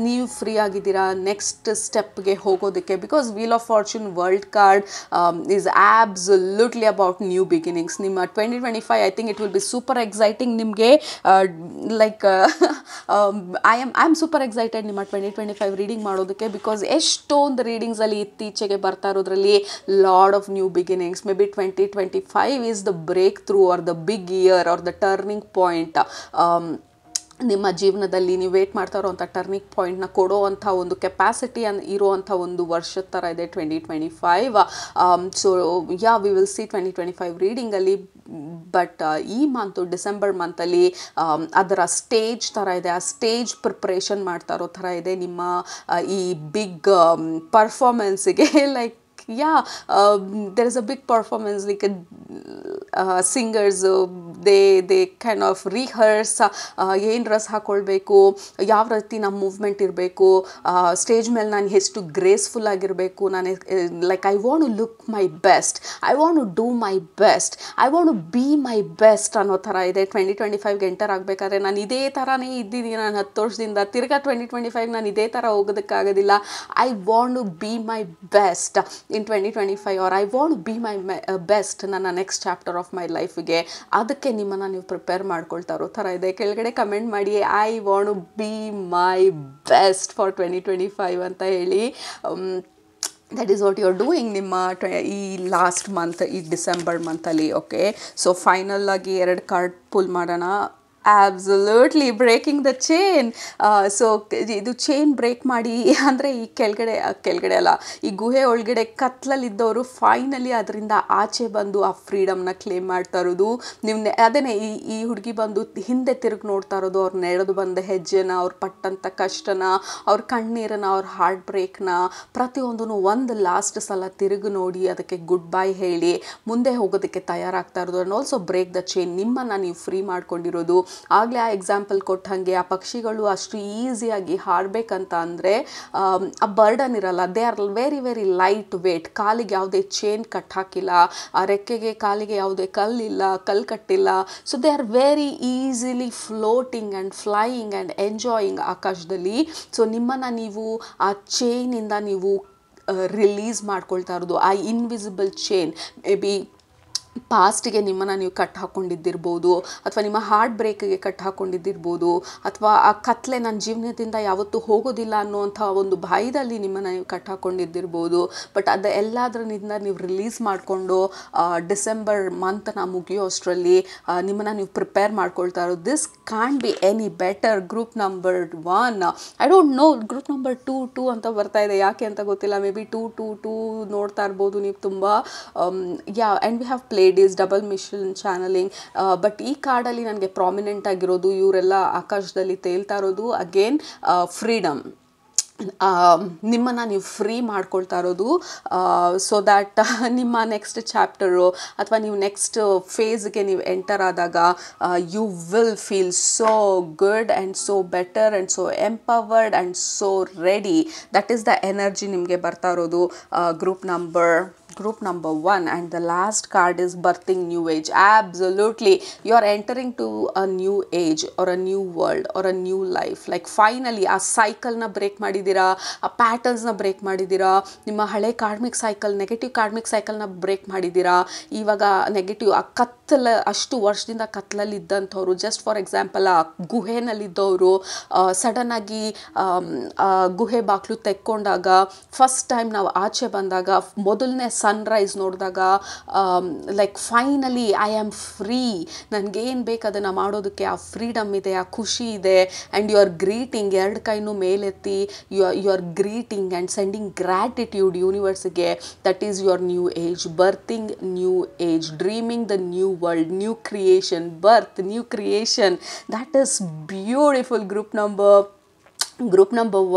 ನೀವು ಫ್ರೀ ಆಗಿದ್ದೀರಾ ನೆಕ್ಸ್ಟ್ ಸ್ಟೆಪ್ಗೆ ಹೋಗೋದಕ್ಕೆ. Because wheel of fortune world card is absolutely about new beginnings. ನಿಮ್ಮ 2025 I think it will be super exciting ನಿಮಗೆ. Like I am super excited ನಿಮ್ಮ 2025 reading ಮಾಡೋದಕ್ಕೆ. Because ಎಷ್ಟೊಂದು ರೀಡಿಂಗ್ಸಲ್ಲಿ ಇತ್ತೀಚೆಗೆ ಬರ್ತಾ ಇರೋದ್ರಲ್ಲಿ lot of new beginnings. Maybe 2025 is the breakthrough or the big year or the turning point. ನಿಮ್ಮ ಜೀವನದಲ್ಲಿ ನೀವು ವೇಟ್ ಮಾಡ್ತಾ ಇರೋವಂಥ ಟರ್ನಿಂಗ್ ಪಾಯಿಂಟ್ನ ಕೊಡೋವಂಥ ಒಂದು ಕೆಪಾಸಿಟಿ ಇರೋವಂಥ ಒಂದು ವರ್ಷದ ಥರ ಇದೆ 2025. So yeah we will see 2025 ರೀಡಿಂಗಲ್ಲಿ. ಬಟ್ ಈ ಮಂತು ಡಿಸೆಂಬರ್ ಮಂತಲ್ಲಿ ಅದರ ಸ್ಟೇಜ್ ಥರ ಇದೆ, ಆ ಸ್ಟೇಜ್ ಪ್ರಿಪ್ರೇಷನ್ ಮಾಡ್ತಾ ಇರೋ ಥರ ಇದೆ ನಿಮ್ಮ ಈ ಬಿಗ್ ಪರ್ಫಾರ್ಮೆನ್ಸಿಗೆ. Like there is a big performance, like singers, they kind of rehearse ಏನು ಡ್ರೆಸ್ ಹಾಕ್ಕೊಳ್ಬೇಕು, ಯಾವ ರೀತಿ ನಮ್ಮ ಮೂವ್ಮೆಂಟ್ ಇರಬೇಕು, ಸ್ಟೇಜ್ ಮೇಲೆ ನಾನು ಎಷ್ಟು ಗ್ರೇಸ್ಫುಲ್ ಆಗಿರಬೇಕು, ನಾನು like I want to look my best, I want to do my best, I want to be my best ಅನ್ನೋ ಥರ ಇದೆ. 2025ಗೆ ಎಂಟರ್ ಆಗಬೇಕಾದ್ರೆ ನಾನು ಇದೇ ಥರನೇ ಇದ್ದೀನಿ, ನಾನು 10 ವರ್ಷದಿಂದ ತಿರ್ಗಾ 2025 ನಾನು ಇದೇ ಥರ ಹೋಗೋದಕ್ಕಾಗೋದಿಲ್ಲ. I want to be my best in 2025 or I want be my best ನನ್ನ ನೆಕ್ಸ್ಟ್ ಚಾಪ್ಟರ್ ಆಫ್ ಮೈ ಲೈಫ್ಗೆ. ಅದಕ್ಕೆ ನಿಮ್ಮನ್ನು ನೀವು ಪ್ರಿಪೇರ್ ಮಾಡ್ಕೊಳ್ತಾ ಇರೋ ಥರ ಇದೆ. ಕೆಳಗಡೆ ಕಮೆಂಟ್ ಮಾಡಿ I want to be my best for 2025 ಅಂತ ಹೇಳಿ. That is what you are doing ನಿಮ್ಮ ಈ ಲಾಸ್ಟ್ ಮಂತ್, ಈ ಡಿಸೆಂಬರ್ ಮಂತಲ್ಲಿ. ಓಕೆ, ಸೊ ಫೈನಲ್ ಆಗಿ 2 ಕಾರ್ಡ್ ಪುಲ್ ಮಾಡೋಣ. Absolutely breaking the chain. So ಇದು ಚೈನ್ ಬ್ರೇಕ್ ಮಾಡಿ ಅಂದರೆ ಈ ಕೆಳಗಡೆ ಅಲ್ಲ, ಈ ಗುಹೆ ಒಳಗಡೆ ಕತ್ಲಲ್ಲಿದ್ದವರು ಫೈನಲಿ ಅದರಿಂದ ಆಚೆ ಬಂದು ಆ ಫ್ರೀಡಮ್ನ ಕ್ಲೇಮ್ ಮಾಡ್ತಾ ಇರೋದು. ನೀವು ಅದೇ ಈ ಹುಡುಗಿ ಬಂದು ಹಿಂದೆ ತಿರುಗಿ ನೋಡ್ತಾ ಇರೋದು, ಅವ್ರು ನಡೆದು ಬಂದ ಹೆಜ್ಜೆನ, ಅವ್ರು ಪಟ್ಟಂಥ ಕಷ್ಟನ, ಅವ್ರ ಕಣ್ಣೀರನ್ನ, ಅವ್ರ ಹಾರ್ಟ್ ಬ್ರೇಕ್ನ ಪ್ರತಿಯೊಂದೂ ಒಂದು ಲಾಸ್ಟ್ ಸಲ ತಿರುಗಿ ನೋಡಿ ಅದಕ್ಕೆ ಗುಡ್ ಬೈ ಹೇಳಿ ಮುಂದೆ ಹೋಗೋದಕ್ಕೆ ತಯಾರಾಗ್ತಾ ಇರೋದು. And also break the chain, ನಿಮ್ಮನ್ನು ನೀವು ಫ್ರೀ ಮಾಡ್ಕೊಂಡಿರೋದು. ಆಗಲೇ ಆ ಎಕ್ಸಾಂಪಲ್ ಕೊಟ್ಟ ಹಾಗೆ ಆ ಪಕ್ಷಿಗಳು ಅಷ್ಟು ಈಸಿಯಾಗಿ ಹಾರಬೇಕಂತ ಅಂದರೆ ಆ ಬರ್ಡನ್ ಇರಲ್ಲ. They are very very light weight. ಕಾಲಿಗೆ ಯಾವುದೇ ಚೈನ್ ಕಟ್ ಹಾಕಿಲ್ಲ, ಆ ರೆಕ್ಕೆಗೆ ಕಾಲಿಗೆ ಯಾವುದೇ ಕಲ್ಲು ಕಟ್ಟಿಲ್ಲ. So they are very easily floating and flying and enjoying ಆಕಾಶದಲ್ಲಿ. ಸೊ ನಿಮ್ಮನ್ನು ನೀವು ಆ ಚೈನಿಂದ ನೀವು ರಿಲೀಸ್ ಮಾಡ್ಕೊಳ್ತಾ ಇರೋದು, ಆ ಇನ್ವಿಸಿಬಲ್ ಚೈನ್. ಮೇ ಬಿ ಪಾಸ್ಟಿಗೆ ನಿಮ್ಮನ್ನು ನೀವು ಕಟ್ ಹಾಕ್ಕೊಂಡಿದ್ದಿರ್ಬೋದು, ಅಥವಾ ನಿಮ್ಮ ಹಾರ್ಟ್ ಬ್ರೇಕ್ಗೆ ಕಟ್ ಹಾಕ್ಕೊಂಡಿದ್ದಿರ್ಬೋದು, ಅಥವಾ ಆ ಕತ್ಲೆ ನನ್ನ ಜೀವನದಿಂದ ಯಾವತ್ತೂ ಹೋಗೋದಿಲ್ಲ ಅನ್ನೋವಂಥ ಒಂದು ಭಯದಲ್ಲಿ ನಿಮ್ಮನ್ನು ನೀವು ಕಟ್ ಹಾಕ್ಕೊಂಡಿದ್ದಿರ್ಬೋದು. ಬಟ್ ಅದು ಎಲ್ಲದರಿಂದ ನೀವು ರಿಲೀಸ್ ಮಾಡಿಕೊಂಡು ಡಿಸೆಂಬರ್ ಮಂತನ್ನ ಮುಗಿಯೋ ಅಷ್ಟರಲ್ಲಿ ನಿಮ್ಮನ್ನು ನೀವು ಪ್ರಿಪೇರ್ ಮಾಡ್ಕೊಳ್ತಾ ಇರೋದು. This can't be any better. Group number 1, I don't no, group number 2 ಅಂತ ಬರ್ತಾ ಇದೆ, ಯಾಕೆ ಅಂತ ಗೊತ್ತಿಲ್ಲ. ಮೇ ಬಿ 2 ನೋಡ್ತಾ ಇರ್ಬೋದು ನೀವು ತುಂಬ. And we have played double mission channelling. But ಈ ಕಾರ್ಡಲ್ಲಿ ನನಗೆ ಪ್ರಾಮಿನೆಂಟ್ ಆಗಿರೋದು ಇವರೆಲ್ಲ ಆಕಾಶದಲ್ಲಿ ತೇಲ್ತಾ ಇರೋದು. ಅಗೇನ್ ಫ್ರೀಡಮ್, ನಿಮ್ಮನ್ನು ನೀವು ಫ್ರೀ ಮಾಡ್ಕೊಳ್ತಾ ಇರೋದು. ಸೊ ದ್ಯಾಟ್ ನಿಮ್ಮ ನೆಕ್ಸ್ಟ್ ಚಾಪ್ಟರು ಅಥವಾ ನೀವು ನೆಕ್ಸ್ಟ್ ಫೇಸ್ಗೆ ನೀವು ಎಂಟರ್ ಆದಾಗ you will feel so good and so better and so empowered and so ready. That is the energy ನಿಮಗೆ ಬರ್ತಾ ಇರೋದು group number Group number 1, and the last card is birthing new age. Absolutely, you are entering to a new age or a new world or a new life. Like finally ಆ ಸೈಕಲ್ನ break ಮಾಡಿದ್ದೀರಾ, ಆ ಪ್ಯಾಟರ್ನ್ಸ್ನ break ಮಾಡಿದ್ದೀರಾ, ನಿಮ್ಮ ಹಳೆ karmic cycle, negative karmic ಸೈಕಲ್ನ break ಮಾಡಿದ್ದೀರಾ. ಇವಾಗ negative ಆ ಅಷ್ಟು ವರ್ಷದಿಂದ ಕತ್ತಲಲ್ಲಿ ಇದ್ದಂಥವ್ರು, ಜಸ್ಟ್ ಫಾರ್ ಎಕ್ಸಾಂಪಲ್ ಆ ಗುಹೆನಲ್ಲಿದ್ದವರು ಸಡನ್ನಾಗಿ ಗುಹೆ ಬಾಗಿಲು ತೆಕ್ಕೊಂಡಾಗ, ಫಸ್ಟ್ ಟೈಮ್ ನಾವು ಆಚೆ ಬಂದಾಗ, ಮೊದಲನೇ ಸನ್ರೈಸ್ ನೋಡಿದಾಗ, like finally I am free, ನನಗೇನು ಬೇಕು ಅದನ್ನು ಮಾಡೋದಕ್ಕೆ ಆ ಫ್ರೀಡಮ್ ಇದೆ, ಆ ಖುಷಿ ಇದೆ. ಆ್ಯಂಡ್ ಯು ಆರ್ ಗ್ರೀಟಿಂಗ್, ಎರಡು ಕೈನೂ ಮೇಲೆತ್ತಿ you are greeting and sending gratitude ಯೂನಿವರ್ಸ್ಗೆ. That is your new age, birthing new age, dreaming the new world, new creation, birth, new creation. That is beautiful. Group number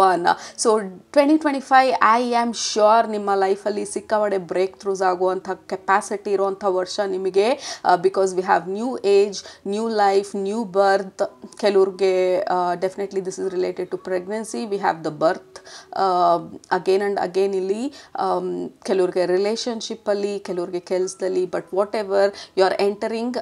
1. So 2025 I am sure ನಿಮ್ಮ ಲೈಫಲ್ಲಿ ಸಿಕ್ಕಾಪಟ್ಟೆ break ಥ್ರೂಸ್ ಆಗುವಂಥ capacity ಇರುವಂಥ ವರ್ಷ ನಿಮಗೆ. Because we have new age, new life, new birth. ಕೆಲವ್ರಿಗೆ definitely this is related to pregnancy. We have the birth again and again ಇಲ್ಲಿ. ಕೆಲವ್ರಿಗೆ ರಿಲೇಷನ್ಶಿಪ್ಪಲ್ಲಿ, ಕೆಲವ್ರಿಗೆ ಕೆಲಸದಲ್ಲಿ, but whatever you are entering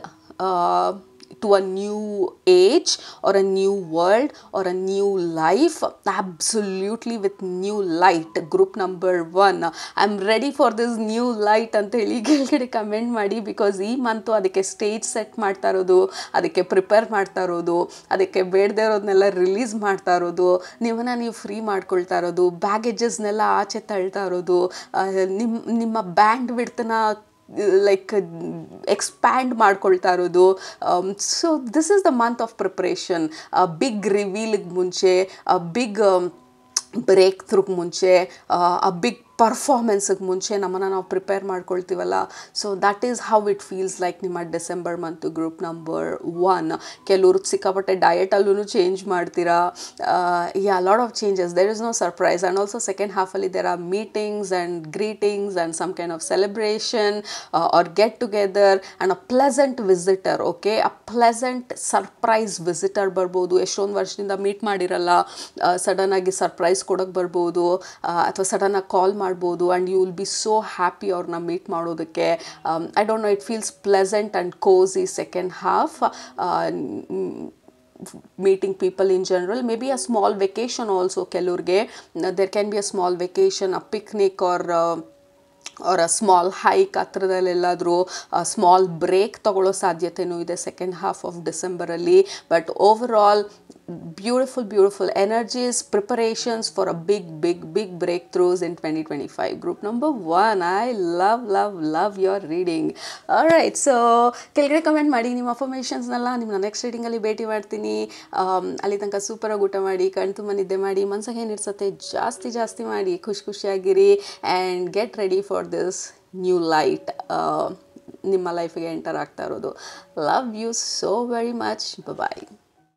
to a new age or a new world or a new life, absolutely with new light. Group number 1, I'm ready for this new light ಅಂತ ಹೇಳಿ ಕೆಳಗಡೆ comment ಮಾಡಿ. Because ಈ month ಅದಕ್ಕೆ stage set ಮಾಡ್ತಾ ಇರೋದು, ಅದಕ್ಕೆ prepare ಮಾಡ್ತಾ ಇರೋದು, ಅದಕ್ಕೆ ಬೇಡದೇ ಇರೋದನ್ನೆಲ್ಲ ರಿಲೀಸ್ ಮಾಡ್ತಾ ಇರೋದು, ನಿಮ್ಮನ್ನು ನೀವು ಫ್ರೀ ಮಾಡ್ಕೊಳ್ತಾ ಇರೋದು, ಬ್ಯಾಗೇಜಸ್ನೆಲ್ಲ ಆಚೆ ತಳ್ತಾ ಇರೋದು, ನಿಮ್ಮ ಬ್ಯಾಂಡ್ ವಿಡ್ತನ್ನ ಲೈಕ್ ಎಕ್ಸ್ಪ್ಯಾಂಡ್ ಮಾಡ್ಕೊಳ್ತಾ ಇರೋದು. So this is the month of preparation. Big ರಿವೀಲಿಗೆ ಮುಂಚೆ, ಬಿಗ್ ಬ್ರೇಕ್ ಥ್ರೂಗೆ ಮುಂಚೆ, ಆ ಬಿಗ್ ಪರ್ಫಾರ್ಮೆನ್ಸಿಗೆ ಮುಂಚೆ ನಮ್ಮನ್ನು ನಾವು ಪ್ರಿಪೇರ್ ಮಾಡ್ಕೊಳ್ತೀವಲ್ಲ. So that is how it feels like ನಿಮ್ಮ ಡಿಸೆಂಬರ್ ಮಂತು. ಗ್ರೂಪ್ ನಂಬರ್ 1, ಕೆಲವರು ಸಿಕ್ಕಾಪಟ್ಟೆ ಡಯಟಲ್ಲೂ ಚೇಂಜ್ ಮಾಡ್ತೀರಾ. Yeah, lot of changes, there is no surprise. And also second ಹಾಫಲ್ಲಿ there are meetings and greetings and some kind of celebration or get together and a pleasant visitor. Okay, a pleasant surprise visitor ಬರ್ಬೋದು. ಎಷ್ಟೊಂದು ವರ್ಷದಿಂದ meet ಮಾಡಿರಲ್ಲ, ಸಡನ್ನಾಗಿ surprise ಕೊಡೋಕ್ಕೆ ಬರ್ಬೋದು, ಅಥವಾ ಸಡನ್ನಾಗಿ ಕಾಲ್ ಮಾಡ್ಬೋದು. And you will be so happy ಅವ್ರನ್ನ ಮೀಟ್ ಮಾಡೋದಕ್ಕೆ. I don't know, it feels pleasant and cosy second half. meeting people in general, maybe a small vacation also. ಕೆಲವ್ರಿಗೆ there can be a small vacation, a picnic or a small hike, ಹತ್ರದಲ್ಲೆಲ್ಲಾದರೂ small break ತಗೊಳ್ಳೋ ಸಾಧ್ಯತೆಯೂ ಇದೆ second half of ಡಿಸೆಂಬರಲ್ಲಿ. But overall beautiful energies, preparations for a big breakthroughs in 2025. Group number 1, I love your reading. Alright, so ಕೆಳಗಡೆ comment ಮಾಡಿ ನಿಮ್ಮ ಅಫರ್ಮೇಷನ್ಸ್ನೆಲ್ಲ. ನಿಮ್ಮನ್ನ next ರೀಡಿಂಗಲ್ಲಿ ಭೇಟಿ ಮಾಡ್ತೀನಿ. ಅಲ್ಲಿ ತನಕ ಸೂಪರಾಗಿ ಊಟ ಮಾಡಿ, ಕಣ್ ತುಂಬ ನಿದ್ದೆ ಮಾಡಿ, ಮನ್ಸಾಗ ಏನಿರ್ಸತ್ತೆ ಜಾಸ್ತಿ ಮಾಡಿ, ಖುಷಿಯಾಗಿರಿ. And get ready for this new light ನಿಮ್ಮ ಲೈಫಿಗೆ ಎಂಟರ್ ಆಗ್ತಾ ಇರೋದು. Love you so very much. Bye.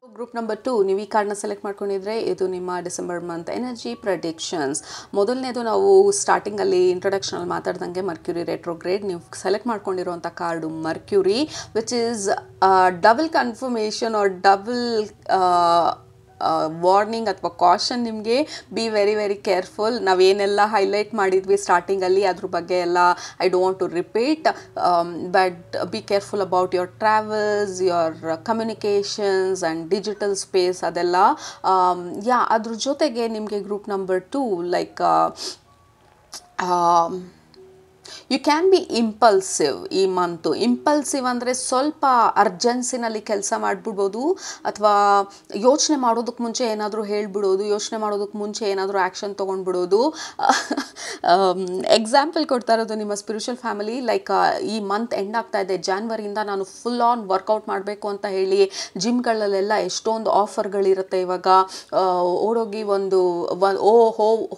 Group number 2, ನೀವು ಈ ಕಾರ್ಡ್ನ ಸೆಲೆಕ್ಟ್ ಮಾಡ್ಕೊಂಡಿದ್ರೆ ಇದು ನಿಮ್ಮ ಡಿಸೆಂಬರ್ ಮಂತ್ ಎನರ್ಜಿ ಪ್ರೆಡಿಕ್ಷನ್ಸ್. ಮೊದಲನೇದು ನಾವು ಸ್ಟಾರ್ಟಿಂಗಲ್ಲಿ ಇಂಟ್ರೊಡಕ್ಷನಲ್ಲಿ ಮಾತಾಡ್ದಂಗೆ ಮರ್ಕ್ಯೂರಿ ರೆಟ್ರೋಗ್ರೇಡ್. ನೀವು ಸೆಲೆಕ್ಟ್ ಮಾಡ್ಕೊಂಡಿರುವಂಥ card Mercury, which is double confirmation or double warning ಅಥವಾ ಕಾಷನ್ ನಿಮಗೆ. Be very careful. ನಾವೇನೆಲ್ಲ ಹೈಲೈಟ್ ಮಾಡಿದ್ವಿ ಸ್ಟಾರ್ಟಿಂಗಲ್ಲಿ ಅದ್ರ ಬಗ್ಗೆ ಎಲ್ಲ I don't want to repeat, but be careful about your travels, your communications and digital space ಅದೆಲ್ಲ. ಅದ್ರ ಜೊತೆಗೆ ನಿಮಗೆ group number 2 like you can be impulsive ಈ ಮಂತು. ಇಂಪಲ್ಸಿವ್ ಅಂದರೆ ಸ್ವಲ್ಪ ಅರ್ಜೆನ್ಸಿನಲ್ಲಿ ಕೆಲಸ ಮಾಡಿಬಿಡ್ಬೋದು, ಅಥವಾ ಯೋಚನೆ ಮಾಡೋದಕ್ಕೆ ಮುಂಚೆ ಏನಾದರೂ ಹೇಳಿಬಿಡೋದು, ಯೋಚನೆ ಮಾಡೋದಕ್ಕೆ ಮುಂಚೆ ಏನಾದರೂ ಆ್ಯಕ್ಷನ್ ತೊಗೊಂಡ್ಬಿಡೋದು. ಎಕ್ಸಾಂಪಲ್ ಕೊಡ್ತಾ ಇರೋದು ನಿಮ್ಮ ಸ್ಪಿರಿಚುವಲ್ ಫ್ಯಾಮಿಲಿ. ಲೈಕ್ ಈ ಮಂತ್ ಎಂಡ್ ಆಗ್ತಾ ಇದೆ, ಜಾನ್ವರಿಯಿಂದ ನಾನು ಫುಲ್ ಆನ್ ವರ್ಕೌಟ್ ಮಾಡಬೇಕು ಅಂತ ಹೇಳಿ ಜಿಮ್ಗಳಲ್ಲೆಲ್ಲ ಎಷ್ಟೊಂದು ಆಫರ್ಗಳಿರುತ್ತೆ ಇವಾಗ. ಓಡೋಗಿ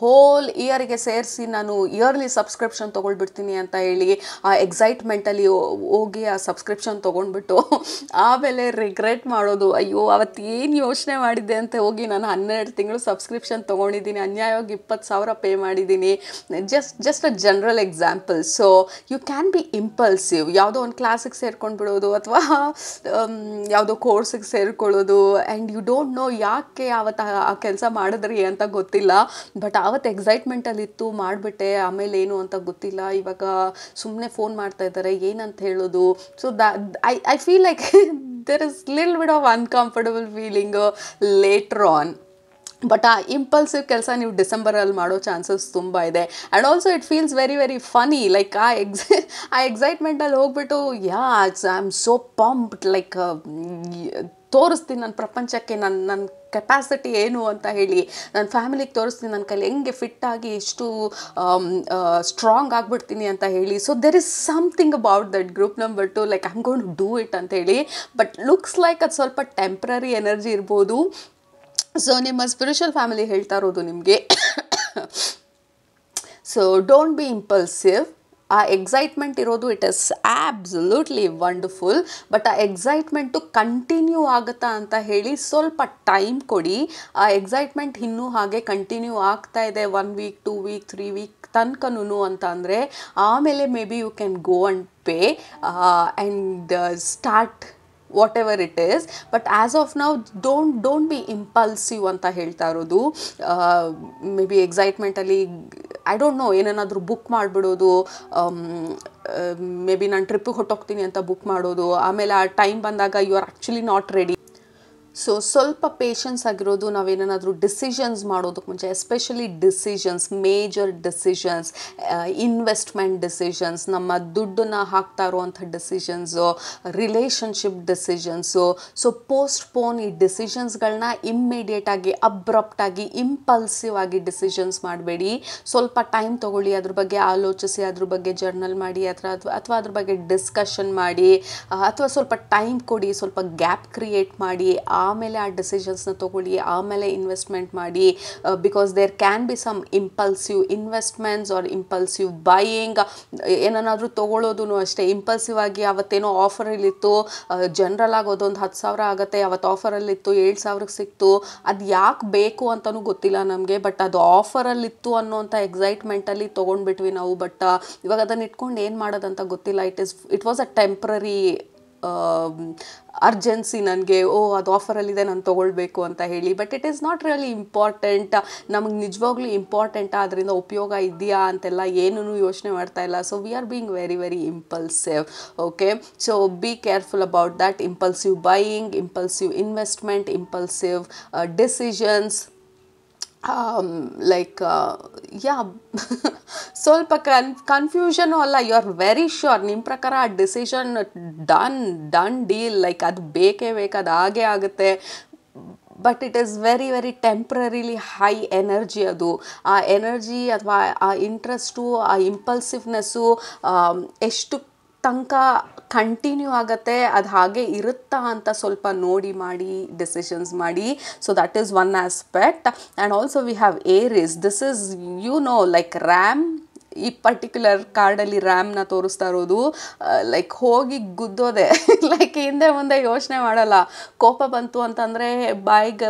ಹೋಲ್ ಇಯರಿಗೆ ಸೇರಿಸಿ ನಾನು ಇಯರ್ಲಿ ಸಬ್ಸ್ಕ್ರಿಪ್ಷನ್ ತೊಗೊಳ್ಬಿಡ್ತೀನಿ ಅಂತ ಹೇಳಿ ಆ ಎಕ್ಸೈಟ್ಮೆಂಟಲ್ಲಿ ಹೋಗಿ ಆ ಸಬ್ಸ್ಕ್ರಿಪ್ಷನ್ ತೊಗೊಂಡ್ಬಿಟ್ಟು ಆಮೇಲೆ ರಿಗ್ರೆಟ್ ಮಾಡೋದು. ಅಯ್ಯೋ ಅವತ್ತು ಏನು ಯೋಚನೆ ಮಾಡಿದ್ದೆ ಅಂತ ಹೋಗಿ ನಾನು 12 ತಿಂಗಳು ಸಬ್ಸ್ಕ್ರಿಪ್ಷನ್ ತೊಗೊಂಡಿದ್ದೀನಿ, ಅನ್ಯಾಯವಾಗಿ 20,000 ಪೇ ಮಾಡಿದ್ದೀನಿ. Just a general example. So you can be impulsive. ಯಾವುದೋ ಒಂದು ಕ್ಲಾಸಿಗೆ ಸೇರ್ಕೊಂಡ್ಬಿಡೋದು, ಅಥವಾ ಯಾವುದೋ ಕೋರ್ಸಿಗೆ ಸೇರ್ಕೊಳ್ಳೋದು. ಆ್ಯಂಡ್ ಯು ಡೋಂಟ್ ನೋ ಯಾಕೆ ಆವತ್ತು ಆ ಕೆಲಸ ಮಾಡಿದ್ರಿ ಅಂತ ಗೊತ್ತಿಲ್ಲ, ಬಟ್ ಆವತ್ತು ಎಕ್ಸೈಟ್ಮೆಂಟಲ್ಲಿತ್ತು ಮಾಡಿಬಿಟ್ಟೆ, ಆಮೇಲೆ ಏನು ಅಂತ ಗೊತ್ತಿಲ್ಲ. ಇವಾಗ ಇವಾಗ ಸುಮ್ಮನೆ ಫೋನ್ ಮಾಡ್ತಾ ಇದ್ದಾರೆ, ಏನಂತ ಹೇಳೋದು. So I feel like there is little bit of uncomfortable feeling later on. But ಆ ಇಂಪಲ್ಸಿವ್ ಕೆಲಸ ನೀವು ಡಿಸೆಂಬರಲ್ಲಿ ಮಾಡೋ ಚಾನ್ಸಸ್ ತುಂಬ ಇದೆ. And also it feels very very Ghani. Like ಆ ಎಕ್ಸೈಟ್ಮೆಂಟಲ್ಲಿ ಹೋಗ್ಬಿಟ್ಟು I am so pumped, like ತೋರಿಸ್ತೀನಿ ನನ್ನ ಪ್ರಪಂಚಕ್ಕೆ ನನ್ನ ಕೆಪಾಸಿಟಿ ಏನು ಅಂತ ಹೇಳಿ, ನನ್ನ ಫ್ಯಾಮಿಲಿಗೆ ತೋರಿಸ್ತೀನಿ ನನ್ನ ಕೈಲಿ ಹೆಂಗೆ ಫಿಟ್ಟಾಗಿ ಎಷ್ಟು ಸ್ಟ್ರಾಂಗ್ ಆಗಿಬಿಡ್ತೀನಿ ಅಂತ ಹೇಳಿ. So there is something about that group number 2, like I am gonna do it ಅಂತ ಹೇಳಿ. ಬಟ್ ಲುಕ್ಸ್ ಲೈಕ್ ಅದು ಸ್ವಲ್ಪ ಟೆಂಪ್ರರಿ ಎನರ್ಜಿ ಇರ್ಬೋದು. ಸೊ ನಿಮ್ಮ ಸ್ಪಿರಿಚುವಲ್ ಫ್ಯಾಮಿಲಿ ಹೇಳ್ತಾ ಇರೋದು ನಿಮಗೆ, ಸೊ ಡೋಂಟ್ ಬಿ ಇಂಪಲ್ಸಿವ್. ಆ ಎಕ್ಸೈಟ್ಮೆಂಟ್ ಇರೋದು it is absolutely wonderful. But ಆ ಎಕ್ಸೈಟ್ಮೆಂಟು ಕಂಟಿನ್ಯೂ ಆಗುತ್ತಾ ಅಂತ ಹೇಳಿ ಸ್ವಲ್ಪ ಟೈಮ್ ಕೊಡಿ. ಆ ಎಕ್ಸೈಟ್ಮೆಂಟ್ ಇನ್ನೂ ಹಾಗೆ ಕಂಟಿನ್ಯೂ ಆಗ್ತಾ ಇದೆ 1 ವೀಕ್ 2 ವೀಕ್ 3 ವೀಕ್ ತನಕನೂ ಅಂತ ಅಂದರೆ ಆಮೇಲೆ may B you can go and pay and start whatever it is. But as of now don't be impulsive ಅಂತ ಹೇಳ್ತಾ ಇರೋದು. ಮೇ ಬಿ ಎಕ್ಸೈಟ್ಮೆಂಟಲ್ಲಿ ಐ ಡೋಂಟ್ ನೋ ಏನೇನಾದರೂ ಬುಕ್ ಮಾಡಿಬಿಡೋದು, ಮೇ ಬಿ ನಾನು ಟ್ರಿಪ್ಪಿಗೆ ಹೊಟ್ಟೋಗ್ತೀನಿ ಅಂತ ಬುಕ್ ಮಾಡೋದು, ಆಮೇಲೆ ಆ ಟೈಮ್ ಬಂದಾಗ you are actually not ready. So ಸ್ವಲ್ಪ ಪೇಷನ್ಸ್ ಆಗಿರೋದು. ನಾವೇನಾದರೂ ಡಿಸಿಷನ್ಸ್ ಮಾಡೋದಕ್ಕೆ ಮುಂಚೆ, especially decisions, major decisions, investment decisions, ನಮ್ಮ ದುಡ್ಡನ್ನು ಹಾಕ್ತಾ ಇರುವಂಥ decisions, relationship decisions. So postpone ಈ ಡಿಸಿಷನ್ಸ್ಗಳನ್ನ ಇಮ್ಮಿಡಿಯೇಟಾಗಿ ಅಬ್ರಪ್ಟಾಗಿ ಇಂಪಲ್ಸಿವ್ ಆಗಿ ಡಿಸಿಷನ್ಸ್ ಮಾಡಬೇಡಿ. ಸ್ವಲ್ಪ ಟೈಮ್ ತೊಗೊಳ್ಳಿ, ಅದ್ರ ಬಗ್ಗೆ ಆಲೋಚಿಸಿ, ಅದ್ರ ಬಗ್ಗೆ ಜರ್ನಲ್ ಮಾಡಿ, ಅಥವಾ ಅದ್ರ ಬಗ್ಗೆ ಡಿಸ್ಕಷನ್ ಮಾಡಿ, ಅಥವಾ ಸ್ವಲ್ಪ ಟೈಮ್ ಕೊಡಿ, ಸ್ವಲ್ಪ ಗ್ಯಾಪ್ ಕ್ರಿಯೇಟ್ ಮಾಡಿ, ಆಮೇಲೆ ಆ ಡಿಸಿಷನ್ಸ್ನ ತೊಗೊಳ್ಳಿ, ಆಮೇಲೆ ಇನ್ವೆಸ್ಟ್ಮೆಂಟ್ ಮಾಡಿ. Because there can be some impulsive investments or impulsive buying. ಏನಾದರೂ ತೊಗೊಳ್ಳೋದು ಅಷ್ಟೇ ಇಂಪಲ್ಸಿವ್ ಆಗಿ. ಅವತ್ತೇನೋ ಆಫರಲ್ಲಿತ್ತು, ಜನರಲ್ ಆಗಿ ಅದೊಂದು 10,000 ಆಗುತ್ತೆ, ಅವತ್ತು ಆಫರಲ್ಲಿತ್ತು 7,000ಕ್ಕೆ ಸಿಕ್ತು. ಅದು ಯಾಕೆ ಬೇಕು ಅಂತಲೂ ಗೊತ್ತಿಲ್ಲ ನಮಗೆ, ಬಟ್ ಅದು ಆಫರಲ್ಲಿತ್ತು ಅನ್ನೋಂಥ ಎಕ್ಸೈಟ್ಮೆಂಟಲ್ಲಿ ತೊಗೊಂಡ್ಬಿಟ್ವಿ ನಾವು. ಬಟ್ ಇವಾಗ ಅದನ್ನು ಇಟ್ಕೊಂಡು ಏನು ಮಾಡೋದಂತ ಗೊತ್ತಿಲ್ಲ. It was a temporary urgency ನನಗೆ, ಅದು ಆಫರಲ್ಲಿದೆ ನಾನು ತೊಗೊಳ್ಬೇಕು ಅಂತ ಹೇಳಿ. But it is not really important. ನಮಗೆ ನಿಜವಾಗ್ಲೂ ಇಂಪಾರ್ಟೆಂಟಾ, ಅದರಿಂದ ಉಪಯೋಗ ಇದೆಯಾ ಅಂತೆಲ್ಲ ಏನೂ ಯೋಚನೆ ಮಾಡ್ತಾ ಇಲ್ಲ. So we are being very very impulsive. Okay, so B careful about that. Impulsive buying, impulsive investment, impulsive decisions. Like ಸ್ವಲ್ಪ ಕನ್ಫ್ಯೂಷನು ಅಲ್ಲ, ಯು ಆರ್ ವೆರಿ ಶ್ಯೂರ್ ನಿಮ್ಮ ಪ್ರಕಾರ ಆ ಡಿಸಿಷನ್ ಡನ್ ಡೀಲ್, ಲೈಕ್ ಅದು ಬೇಕೇ ಬೇಕು, ಅದು ಹಾಗೇ ಆಗುತ್ತೆ. But it is very very ಟೆಂಪ್ರರಿಲಿ high energy. ಅದು ಆ ಎನರ್ಜಿ ಅಥವಾ ಆ ಇಂಟ್ರೆಸ್ಟು, ಆ ಇಂಪಲ್ಸಿವ್ನೆಸ್ಸು ಎಷ್ಟು ತನಕ ಕಂಟಿನ್ಯೂ ಆಗುತ್ತೆ, ಅದು ಹಾಗೆ ಇರುತ್ತಾ ಅಂತ ಸ್ವಲ್ಪ ನೋಡಿ ಮಾಡಿ ಡಿಸಿಷನ್ಸ್ ಮಾಡಿ. So that is one aspect. And also we have Aries. This is like ram. ಈ ಪರ್ಟಿಕ್ಯುಲರ್ ಕಾರ್ಡಲ್ಲಿ ರ್ಯಾಮ್ನ ತೋರಿಸ್ತಾ ಇರೋದು. ಲೈಕ್ ಹೋಗಿ ಗುದ್ದೋದೆ, ಲೈಕ್ ಹಿಂದೆ ಮುಂದೆ ಯೋಚನೆ ಮಾಡಲ್ಲ. ಕೋಪ ಬಂತು ಅಂತಂದರೆ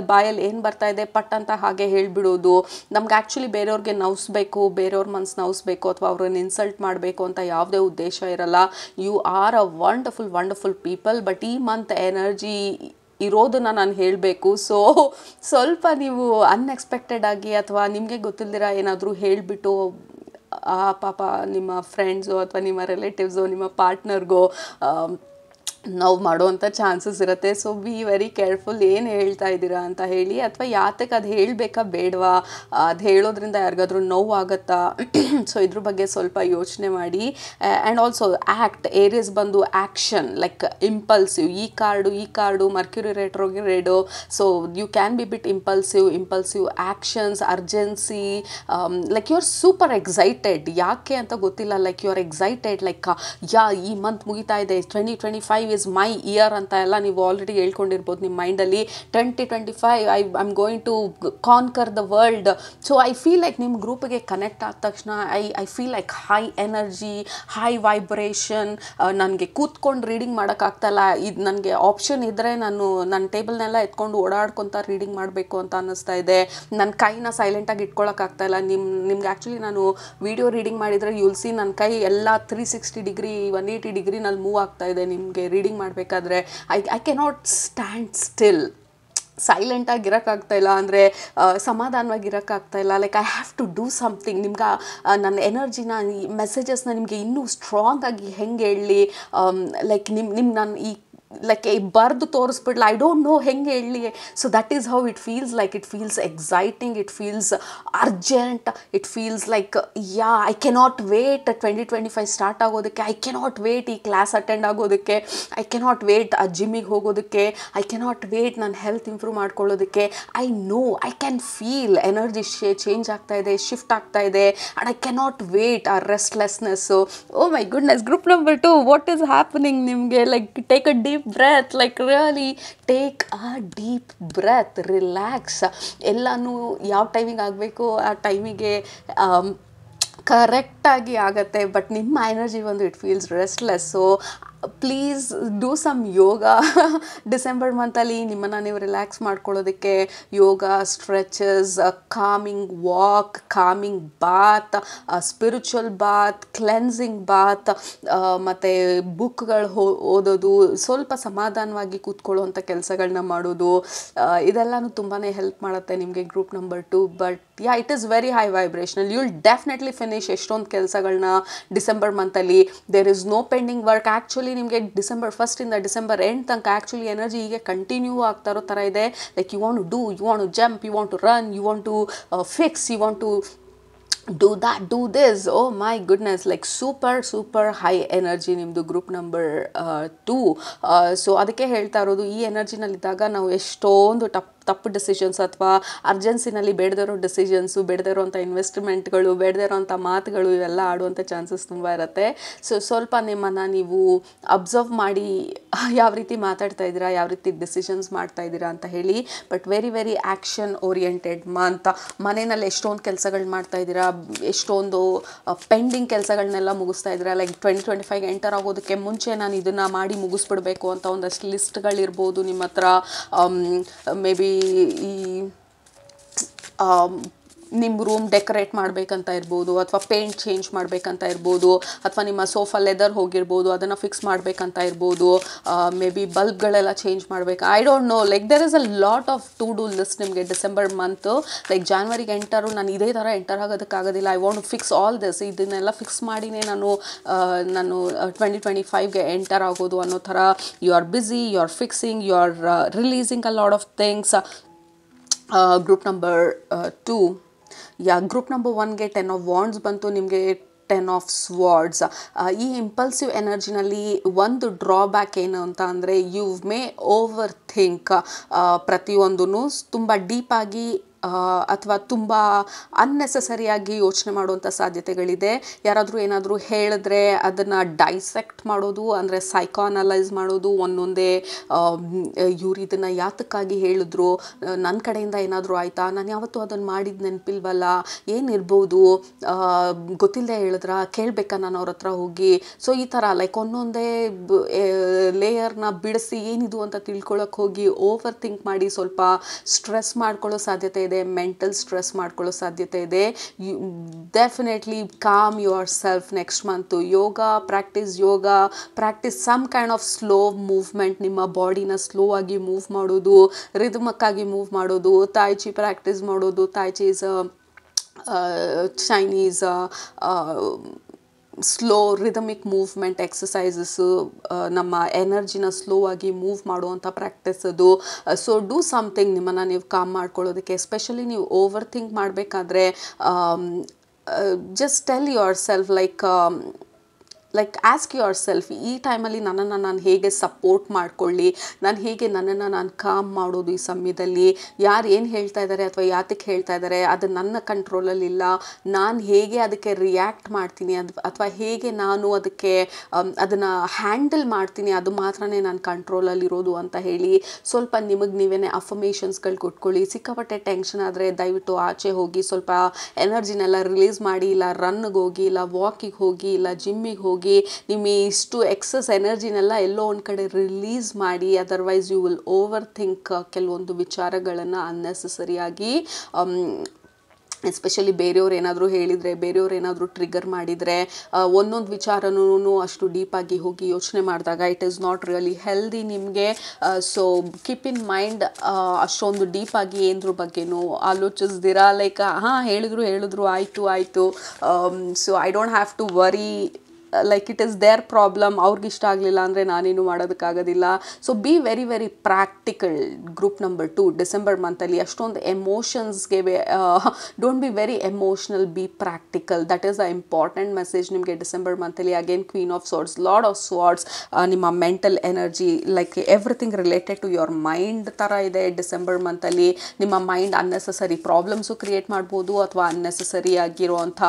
ಬಾಯಲ್ಲಿ ಏನು ಬರ್ತಾ ಇದೆ ಪಟ್ ಅಂತ ಹಾಗೆ ಹೇಳಿಬಿಡೋದು. ನಮ್ಗೆ ಆ್ಯಕ್ಚುಲಿ ಬೇರೆಯವ್ರಿಗೆ ನವ್ಸ್ಬೇಕು, ಬೇರೆಯವ್ರ ಮನ್ಸು ನವ್ಸ್ಬೇಕು, ಅಥವಾ ಅವ್ರನ್ನ ಇನ್ಸಲ್ಟ್ ಮಾಡಬೇಕು ಅಂತ ಯಾವುದೇ ಉದ್ದೇಶ ಇರಲ್ಲ. You are a wonderful people. But ಈ ಮಂತ್ ಎನರ್ಜಿ ಇರೋದನ್ನು ನಾನು ಹೇಳಬೇಕು. ಸೊ ಸ್ವಲ್ಪ ನೀವು ಅನ್ಎಕ್ಸ್ಪೆಕ್ಟೆಡ್ ಆಗಿ ಅಥವಾ ನಿಮಗೆ ಗೊತ್ತಿಲ್ದಿರ ಏನಾದರೂ ಹೇಳಿಬಿಟ್ಟು ಪಾಪ ನಿಮ್ಮ ಫ್ರೆಂಡ್ಸು ಅಥವಾ ನಿಮ್ಮ ರಿಲೇಟಿವ್ಸು, ನಿಮ್ಮ ಪಾರ್ಟ್ನರ್ಗೋ ನಾವು ಮಾಡೋವಂಥ ಚಾನ್ಸಸ್ ಇರುತ್ತೆ. ಸೊ ಬಿ ವೆರಿ ಕೇರ್ಫುಲ್ ಏನು ಹೇಳ್ತಾ ಇದ್ದೀರಾ ಅಂತ ಹೇಳಿ, ಅಥವಾ ಯಾತಕ್ಕೆ ಅದು ಹೇಳಬೇಕಾ ಬೇಡವಾ, ಅದು ಹೇಳೋದ್ರಿಂದ ಯಾರಿಗಾದ್ರೂ ನೋವು ಆಗುತ್ತಾ. ಸೊ ಇದ್ರ ಬಗ್ಗೆ ಸ್ವಲ್ಪ ಯೋಚನೆ ಮಾಡಿ. And also act. ಏರಿಯಸ್ ಬಂದು ಆ್ಯಕ್ಷನ್, ಲೈಕ್ ಇಂಪಲ್ಸಿವ್. ಈ card Mercury retrograde. So you can be bit impulsive actions, urgency. Like you are super excited. ಯಾಕೆ ಅಂತ ಗೊತ್ತಿಲ್ಲ, like you are excited. Like ಈ ಮಂತ್ ಮುಗಿತಾ ಇದೆ, 2025 ಇಸ್ ಮೈ ಇಯರ್ ಅಂತ ಎಲ್ಲ ನೀವು ಆಲ್ರೆಡಿ ಹೇಳ್ಕೊಂಡಿರ್ಬೋದು ನಿಮ್ಮ ಮೈಂಡಲ್ಲಿ. 2025 I am going to conquer the world. So I feel like ನಿಮ್ಮ ಗ್ರೂಪಿಗೆ ಕನೆಕ್ಟ್ ಆದ ತಕ್ಷಣ I feel like high energy, high vibration. ನನಗೆ ಕೂತ್ಕೊಂಡು ರೀಡಿಂಗ್ ಮಾಡೋಕ್ಕಾಗ್ತಾಯಿಲ್ಲ. ಇದು ನನಗೆ ಆಪ್ಷನ್ ಇದ್ದರೆ ನಾನು ನನ್ನ ಟೇಬಲ್ನೆಲ್ಲ ಎತ್ಕೊಂಡು ಓಡಾಡ್ಕೊತ ರೀಡಿಂಗ್ ಮಾಡಬೇಕು ಅಂತ ಅನ್ನಿಸ್ತಾ ಇದೆ. ನನ್ನ ಕೈನ ಸೈಲೆಂಟಾಗಿ ಇಟ್ಕೊಳ್ಳೋಕ್ಕಾಗ್ತಾಯಿಲ್ಲ. ನಿಮ್ಗೆ ಆ್ಯಕ್ಚುಲಿ ನಾನು ವಿಡಿಯೋ ರೀಡಿಂಗ್ ಮಾಡಿದರೆ ಯುಲ್ಸಿ ನನ್ನ ಕೈ ಎಲ್ಲ 360 ಡಿಗ್ರಿ 180 ಡಿಗ್ರಿನಲ್ಲಿ ಮೂವ್ ಆಗ್ತಾ ಇದೆ. ನಿಮಗೆ ರೀಡಿಂಗ್ ಮಾಡಬೇಕಾದ್ರೆ ಐ ಕೆನಾಟ್ ಸ್ಟ್ಯಾಂಡ್ ಸ್ಟಿಲ್. ಸೈಲೆಂಟಾಗಿ ಇರೋಕ್ಕಾಗ್ತಾ ಇಲ್ಲ ಅಂದರೆ ಸಮಾಧಾನವಾಗಿ ಇರೋಕ್ಕಾಗ್ತಾ ಇಲ್ಲ. Like I have to do something. ನಿಮ್ಗೆ ನನ್ನ ಎನರ್ಜಿನ ಈ ಮೆಸೇಜಸ್ನ ನಿಮಗೆ ಇನ್ನೂ ಸ್ಟ್ರಾಂಗಾಗಿ ಹೆಂಗೆ ಹೇಳಲಿ, ಲೈಕ್ ನಿಮ್ಮ ನಾನು ಈ ಲೈಕ್ ಬರೆದು ತೋರಿಸ್ಬಿಡ್ಲ, ಐ ಡೋಂಟ್ ನೋ ಹೆಂಗೆ ಹೇಳಲಿ. So that is how it feels. Like it feels exciting, it feels urgent, it feels like yeah I cannot wait 2025 start ಆಗೋದಕ್ಕೆ. ಐ ಕೆನಾಟ್ ವೇಟ್ ಈ ಕ್ಲಾಸ್ ಅಟೆಂಡ್ ಆಗೋದಕ್ಕೆ. I cannot wait ಆ ಜಿಮ್ಮಿಗೆ ಹೋಗೋದಕ್ಕೆ. I cannot wait ನನ್ನ health improve ಮಾಡ್ಕೊಳ್ಳೋದಕ್ಕೆ. I know, I can feel energy change ಆಗ್ತಾ ಇದೆ, ಶಿಫ್ಟ್ ಆಗ್ತಾ ಇದೆ, ಆ್ಯಂಡ್ ಐ ಕೆನಾಟ್ ವೇಟ್ ಆ restlessness. Oh my goodness, group number 2, what is happening ನಿಮಗೆ? Like take a deep breath, like really take a deep breath, relax. ಎಲ್ಲನೂ ಯಾವ ಟೈಮಿಗೆ ಆಗಬೇಕು ಆ ಟೈಮಿಗೆ ಕರೆಕ್ಟಾಗಿ ಆಗುತ್ತೆ. ಬಟ್ ನಿಮ್ಮ ಎನರ್ಜಿ ಒಂದು it feels restless. So please do some yoga. December ಮಂತಲ್ಲಿ ನಿಮ್ಮನ್ನು ನೀವು ರಿಲ್ಯಾಕ್ಸ್ ಮಾಡ್ಕೊಳ್ಳೋದಕ್ಕೆ yoga, stretches, calming walk, calming bath, spiritual bath, cleansing bath, ಮತ್ತು ಬುಕ್ಗಳು ಓದೋದು, ಸ್ವಲ್ಪ ಸಮಾಧಾನವಾಗಿ ಕೂತ್ಕೊಳ್ಳೋವಂಥ ಕೆಲಸಗಳನ್ನ ಮಾಡೋದು, ಇದೆಲ್ಲನೂ ತುಂಬಾ ಹೆಲ್ಪ್ ಮಾಡುತ್ತೆ ನಿಮಗೆ group number 2. But yeah, it is very high vibrational. You will definitely finish ಎಷ್ಟೊಂದು ಕೆಲಸಗಳನ್ನ ಡಿಸೆಂಬರ್ ಮಂತಲ್ಲಿ. There is no pending work. Actually ನಿಮಗೆ ಡಿಸೆಂಬರ್ 1 ಡಿಸೆಂಬರ್ ಎಂಡ್ ತನಕ ಆ್ಯಕ್ಚುಲಿ ಎನರ್ಜಿ ಹೀಗೆ ಕಂಟಿನ್ಯೂ ಆಗ್ತಾ ಇರೋ ಥರ ಇದೆ. Like you want to do, you want to jump, you want to run, you want to fix, you want to do that, do this. Oh my goodness, like super high energy ನಿಮ್ಮದು group number 2. So ಅದಕ್ಕೆ ಹೇಳ್ತಾ ಇರೋದು, ಈ ಎನರ್ಜಿನಲ್ಲಿದ್ದಾಗ ನಾವು ಎಷ್ಟೊಂದು ತಪ್ಪು decisions ಅಥವಾ ಅರ್ಜೆನ್ಸಿನಲ್ಲಿ ಬೇಡದೇ ಇರೋ ಡಿಸಿಷನ್ಸು, ಬೇಡದೇ ಇರೋಂಥ ಇನ್ವೆಸ್ಟ್ಮೆಂಟ್ಗಳು, ಬೇಡದೇ ಇರೋಂಥ ಮಾತುಗಳು ಇವೆಲ್ಲ ಆಡುವಂಥ ಚಾನ್ಸಸ್ ತುಂಬ ಇರುತ್ತೆ. ಸೊ ಸ್ವಲ್ಪ ನಿಮ್ಮನ್ನು ನೀವು ಅಬ್ಸರ್ವ್ ಮಾಡಿ ಯಾವ ರೀತಿ ಮಾತಾಡ್ತಾ ಇದ್ದೀರಾ, ಯಾವ ರೀತಿ ಡಿಸಿಷನ್ಸ್ ಮಾಡ್ತಾ ಇದ್ದೀರಾ ಅಂತ ಹೇಳಿ. But very action oriented month. ಮನೆಯಲ್ಲಿ ಎಷ್ಟೊಂದು ಕೆಲಸಗಳು ಮಾಡ್ತಾ ಇದ್ದೀರಾ, ಎಷ್ಟೊಂದು ಪೆಂಡಿಂಗ್ ಕೆಲಸಗಳನ್ನೆಲ್ಲ ಮುಗಿಸ್ತಾ ಇದ್ದೀರಾ. ಲೈಕ್ 2025 ಎಂಟರ್ ಆಗೋದಕ್ಕೆ ಮುಂಚೆ ನಾನು ಇದನ್ನು ಮಾಡಿ ಮುಗಿಸ್ಬಿಡ್ಬೇಕು ಅಂತ ಒಂದಷ್ಟು ಲಿಸ್ಟ್ಗಳಿರ್ಬೋದು ನಿಮ್ಮ ಹತ್ರ. ಮೇ ಬಿ ಈ ನಿಮ್ಮ ರೂಮ್ ಡೆಕೋರೇಟ್ ಮಾಡಬೇಕಂತ ಇರ್ಬೋದು, ಅಥವಾ ಪೇಂಟ್ ಚೇಂಜ್ ಮಾಡಬೇಕಂತ ಇರ್ಬೋದು, ಅಥವಾ ನಿಮ್ಮ ಸೋಫಾ ಲೆದರ್ ಹೋಗಿರ್ಬೋದು, ಅದನ್ನು ಫಿಕ್ಸ್ ಮಾಡಬೇಕಂತ ಇರ್ಬೋದು. ಮೇ ಬಿ ಬಲ್ಬ್ಗಳೆಲ್ಲ ಚೇಂಜ್ ಮಾಡಬೇಕು. I don't know, like there is a lot of to do list ನಿಮಗೆ ಡಿಸೆಂಬರ್ ಮಂತು. ಲೈಕ್ ಜಾನ್ವರಿಗೆ ಎಂಟರು ನಾನು ಇದೇ ಥರ ಎಂಟರ್ ಆಗೋದಕ್ಕಾಗೋದಿಲ್ಲ. I want to fix all this. ಇದನ್ನೆಲ್ಲ ಫಿಕ್ಸ್ ಮಾಡಿನೇ ನಾನು 2025ಗೆ ಎಂಟರ್ ಆಗೋದು ಅನ್ನೋ ಥರ. You are busy, you are fixing, you are releasing a lot of things. Group number 2. Group number 1ಗೆ 10 ಆಫ್ ವಾಂಡ್ಸ್ ಬಂತು, ನಿಮಗೆ 10 ಆಫ್ ಸ್ವಾರ್ಡ್ಸ್. ಈ ಇಂಪಲ್ಸಿವ್ ಎನರ್ಜಿನಲ್ಲಿ ಒಂದು ಡ್ರಾಬ್ಯಾಕ್ ಏನು ಅಂತ ಅಂದರೆ, ಯು ಮೇ ಓವರ್ ಥಿಂಕ್. ಪ್ರತಿಯೊಂದೂ ತುಂಬ ಡೀಪಾಗಿ ಅಥವಾ ತುಂಬ ಅನ್ನೆಸೆಸರಿಯಾಗಿ ಯೋಚನೆ ಮಾಡುವಂಥ ಸಾಧ್ಯತೆಗಳಿದೆ. ಯಾರಾದರೂ ಏನಾದರೂ ಹೇಳಿದ್ರೆ ಅದನ್ನು ಡೈಸೆಕ್ಟ್ ಮಾಡೋದು, ಅಂದರೆ ಸೈಕೋ ಅನಲೈಸ್ ಮಾಡೋದು, ಒಂದೊಂದೇ ಇವ್ರು ಇದನ್ನು ಯಾತಕ್ಕಾಗಿ ಹೇಳಿದ್ರು, ನನ್ನ ಕಡೆಯಿಂದ ಏನಾದರೂ ಆಯಿತಾ, ನಾನು ಯಾವತ್ತೂ ಅದನ್ನು ಮಾಡಿದ್ದು ನೆನಪಿಲ್ವಲ್ಲ, ಏನಿರ್ಬೋದು, ಗೊತ್ತಿಲ್ಲದೆ ಹೇಳಿದ್ರ, ಕೇಳಬೇಕಾ ನಾನು ಅವ್ರ ಹತ್ರ ಹೋಗಿ. ಸೊ ಈ ಥರ ಲೈಕ್ ಒಂದೊಂದೇ ಲೇಯರ್ನ ಬಿಡಿಸಿ ಏನಿದು ಅಂತ ತಿಳ್ಕೊಳ್ಳೋಕೆ ಹೋಗಿ ಓವರ್ ಥಿಂಕ್ ಮಾಡಿ ಸ್ವಲ್ಪ ಸ್ಟ್ರೆಸ್ ಮಾಡ್ಕೊಳ್ಳೋ ಸಾಧ್ಯತೆ ಇದೆ, ಮೆಂಟಲ್ ಸ್ಟ್ರೆಸ್ ಮಾಡ್ಕೊಳ್ಳೋ ಸಾಧ್ಯತೆ ಇದೆ. You definitely calm yourself next month. Practice some kind of slow movement. ನಿಮ್ಮ ಬಾಡಿನ ಸ್ಲೋ ಆಗಿ ಮೂವ್ ಮಾಡೋದು, ರಿದಮಕ್ಕಾಗಿ ಮೂವ್ ಮಾಡೋದು, ತಾಯ್ಚಿ ಪ್ರಾಕ್ಟೀಸ್ ಮಾಡೋದು. Tai chi is Chinese slow rhythmic movement exercises, ನಮ್ಮ ಎನರ್ಜಿನ ಸ್ಲೋ ಆಗಿ ಮೂವ್ ಮಾಡುವಂಥ ಪ್ರಾಕ್ಟೀಸ್ ಅದು. ಸೊ ಡೂ ಸಮಥಿಂಗ್ ನಿಮ್ಮನ್ನು ನೀವು ಕಾಮ್ ಮಾಡ್ಕೊಳ್ಳೋದಕ್ಕೆ. ಎಸ್ಪೆಷಲಿ ನೀವು ಓವರ್ ಥಿಂಕ್ ಮಾಡಬೇಕಾದ್ರೆ just tell yourself, like ask yourself, ಈ ಟೈಮಲ್ಲಿ ನನ್ನನ್ನು ನಾನು ಹೇಗೆ ಸಪೋರ್ಟ್ ಮಾಡಿಕೊಳ್ಳಿ, ನಾನು ಹೇಗೆ ನನ್ನನ್ನು ನಾನು ಕಾಮ್ ಮಾಡೋದು ಈ ಸಮಯದಲ್ಲಿ. ಯಾರು ಏನು ಹೇಳ್ತಾ ಇದ್ದಾರೆ ಅಥವಾ ಯಾತಕ್ಕೆ ಹೇಳ್ತಾ ಇದ್ದಾರೆ ಅದು ನನ್ನ ಕಂಟ್ರೋಲಲ್ಲಿಲ್ಲ. ನಾನು ಹೇಗೆ ಅದಕ್ಕೆ ರಿಯಾಕ್ಟ್ ಮಾಡ್ತೀನಿ ಅಥವಾ ಹೇಗೆ ನಾನು ಅದಕ್ಕೆ ಅದನ್ನು ಹ್ಯಾಂಡಲ್ ಮಾಡ್ತೀನಿ, ಅದು ಮಾತ್ರನೇ ನಾನು ಕಂಟ್ರೋಲಲ್ಲಿರೋದು ಅಂತ ಹೇಳಿ ಸ್ವಲ್ಪ ನಿಮಗೆ ನೀವೇ ಅಫರ್ಮೇಷನ್ಸ್ಗಳು ಕೊಟ್ಕೊಳ್ಳಿ. ಸಿಕ್ಕಾಪಟ್ಟೆ ಟೆನ್ಷನ್ ಆದರೆ ದಯವಿಟ್ಟು ಆಚೆ ಹೋಗಿ ಸ್ವಲ್ಪ ಎನರ್ಜಿನೆಲ್ಲ ರಿಲೀಸ್ ಮಾಡಿ. ಇಲ್ಲ ರನ್ನಿಗೆ ಹೋಗಿ, ಇಲ್ಲ ವಾಕಿಗೆ ಹೋಗಿ, ಇಲ್ಲ ಜಿಮ್ಮಿಗೆ ಹೋಗಿ, ನಿಮ್ಮ ಇಷ್ಟು ಎಕ್ಸಸ್ ಎನರ್ಜಿನೆಲ್ಲ ಎಲ್ಲೋ ಒಂದು ಕಡೆ ರಿಲೀಸ್ ಮಾಡಿ. Otherwise you will overthink ಕೆಲವೊಂದು ವಿಚಾರಗಳನ್ನು ಅನ್ನೆಸೆಸರಿಯಾಗಿ. ಎಸ್ಪೆಷಲಿ ಬೇರೆಯವ್ರು ಏನಾದರೂ ಹೇಳಿದರೆ, ಬೇರೆಯವ್ರು ಏನಾದರೂ ಟ್ರಿಗರ್ ಮಾಡಿದರೆ, ಒಂದೊಂದು ವಿಚಾರನೂ ಅಷ್ಟು ಡೀಪಾಗಿ ಹೋಗಿ ಯೋಚನೆ ಮಾಡಿದಾಗ it is not really healthy ನಿಮಗೆ. ಸೊ ಕೀಪ್ ಇನ್ ಮೈಂಡ್, ಅಷ್ಟೊಂದು ಡೀಪಾಗಿ ಏನದ್ರ ಬಗ್ಗೆನೂ ಆಲೋಚಿಸ್ದಿರಾ, ಲೈಕ್ ಹೇಳಿದ್ರು ಆಯಿತು. So I don't have to worry, like it is their problem. ಅವ್ರಿಗೆ ಇಷ್ಟ ಆಗಲಿಲ್ಲ ಅಂದರೆ ನಾನೇನು ಮಾಡೋದಕ್ಕಾಗೋದಿಲ್ಲ. So be very very practical. Group number 2 December ಮಂತಲ್ಲಿ ಅಷ್ಟೊಂದು ಎಮೋಷನ್ಸ್ಗೆ don't be very emotional, be practical. That is the important message ನಿಮಗೆ ಡಿಸೆಂಬರ್ ಮಂತಲ್ಲಿ. Again queen of swords, lord of swords, ನಿಮ್ಮ mental energy, like everything related to your mind ಥರ ಇದೆ December ಮಂತಲ್ಲಿ. ನಿಮ್ಮ ಮೈಂಡ್ ಅನ್ನೆಸೆಸರಿ ಪ್ರಾಬ್ಲಮ್ಸು ಕ್ರಿಯೇಟ್ ಮಾಡ್ಬೋದು, ಅಥವಾ unnecessary ಆಗಿರುವಂಥ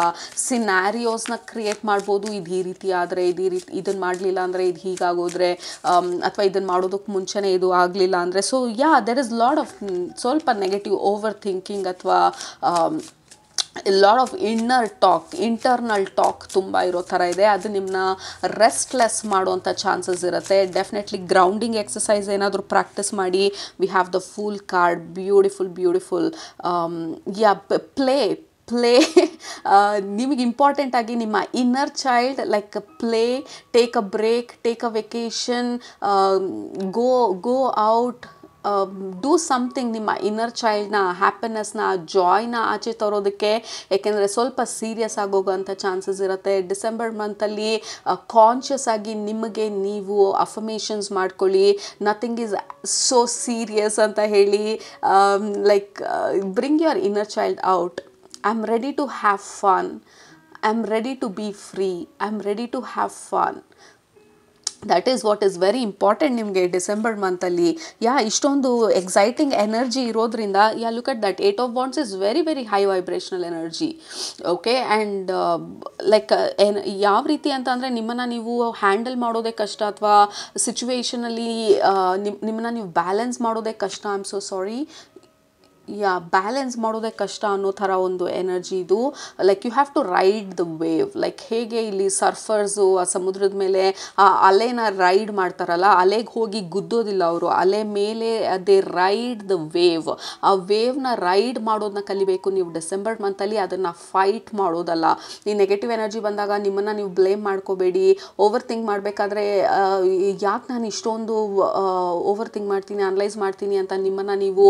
ಸಿನಾರಿಯೋಸ್ನ ಕ್ರಿಯೇಟ್ ಮಾಡ್ಬೋದು. ಇದು ಈ ರೀತಿ ಆದರೆ, ಇದನ್ನು ಮಾಡಲಿಲ್ಲ ಅಂದರೆ ಇದು ಹೀಗಾಗೋದ್ರೆ, ಅಥವಾ ಇದನ್ನು ಮಾಡೋದಕ್ಕೆ ಮುಂಚೆನೇ ಇದು ಆಗಲಿಲ್ಲ ಅಂದರೆ. So there is lot of ಸ್ವಲ್ಪ ನೆಗೆಟಿವ್ ಓವರ್ ಥಿಂಕಿಂಗ್, ಅಥವಾ ಲಾಟ್ ಆಫ್ ಇಂಟರ್ನಲ್ ಟಾಕ್ ತುಂಬ ಇರೋ ಥರ ಇದೆ. ಅದು ನಿಮ್ಮನ್ನ ರೆಸ್ಟ್ಲೆಸ್ ಮಾಡುವಂಥ ಚಾನ್ಸಸ್ ಇರುತ್ತೆ. ಡೆಫಿನೆಟ್ಲಿ ಗ್ರೌಂಡಿಂಗ್ ಎಕ್ಸಸೈಸ್ ಏನಾದರೂ ಪ್ರಾಕ್ಟೀಸ್ ಮಾಡಿ. We have the fool card, beautiful. Play ನಿಮಗೆ ಇಂಪಾರ್ಟೆಂಟ್ ಆಗಿ ನಿಮ್ಮ inner child, like play, take a break, take a vacation, go out, do something. ನಿಮ್ಮ ಇನ್ನರ್ ಚೈಲ್ಡ್ನ ಹ್ಯಾಪಿನೆಸ್ನ, ಜಾಯ್ನ ಆಚೆ ತರೋದಕ್ಕೆ. ಏಕೆಂದರೆ ಸ್ವಲ್ಪ ಸೀರಿಯಸ್ ಆಗೋಗೋಂಥ ಚಾನ್ಸಸ್ ಇರುತ್ತೆ ಡಿಸೆಂಬರ್ ಮಂತಲ್ಲಿ. ಕಾನ್ಷಿಯಸ್ ಆಗಿ ನಿಮಗೆ ನೀವು ಅಫರ್ಮೇಷನ್ಸ್ ಮಾಡ್ಕೊಳ್ಳಿ, ನಥಿಂಗ್ ಈಸ್ ಸೋ ಸೀರಿಯಸ್ ಅಂತ ಹೇಳಿ. Like bring your inner child out. I'm ready to have fun. I'm ready to be free. I'm ready to have fun. That is what is very important ನಿಮಗೆ December ಮಂತಲ್ಲಿ. ಇಷ್ಟೊಂದು exciting energy ಇರೋದ್ರಿಂದ, look at that 8 of wands is very very high vibrational energy. Okay, and like ಯಾವ ರೀತಿ ಅಂತ ಅಂದರೆ, ನಿಮ್ಮನ್ನು ನೀವು handle ಮಾಡೋದೇ ಕಷ್ಟ, ಅಥವಾ ಸಿಚುವೇಷನಲ್ಲಿ ನಿಮ್ಮನ್ನು ನೀವು ಬ್ಯಾಲೆನ್ಸ್ ಮಾಡೋದೇ ಕಷ್ಟ. I am so sorry. Balance ಮಾಡೋದೇ ಕಷ್ಟ ಅನ್ನೋ ಥರ ಒಂದು ಎನರ್ಜಿ ಇದು. Like you have to ride the wave. Like ಹೇಗೆ ಇಲ್ಲಿ ಸರ್ಫರ್ಸು ಆ ಸಮುದ್ರದ ಮೇಲೆ ಆ ಅಲೆನ ರೈಡ್ ಮಾಡ್ತಾರಲ್ಲ, ಅಲೆಗೆ ಹೋಗಿ ಗುದ್ದೋದಿಲ್ಲ ಅವರು, ಅಲೆ ಮೇಲೆ ದೇ ರೈಡ್ ದ ವೇವ್. ಆ ವೇವ್ನ ರೈಡ್ ಮಾಡೋದನ್ನ ಕಲಿಬೇಕು ನೀವು ಡಿಸೆಂಬರ್ ಮಂತಲ್ಲಿ, ಅದನ್ನು ಫೈಟ್ ಮಾಡೋದಲ್ಲ. ಈ ನೆಗೆಟಿವ್ ಎನರ್ಜಿ ಬಂದಾಗ ನಿಮ್ಮನ್ನು ನೀವು ಬ್ಲೇಮ್ ಮಾಡ್ಕೋಬೇಡಿ. ಓವರ್ ಥಿಂಕ್ ಮಾಡಬೇಕಾದ್ರೆ ಯಾಕೆ ನಾನು ಇಷ್ಟೊಂದು ಓವರ್ ಥಿಂಕ್ ಮಾಡ್ತೀನಿ, ಅನಲೈಸ್ ಮಾಡ್ತೀನಿ ಅಂತ ನಿಮ್ಮನ್ನು ನೀವು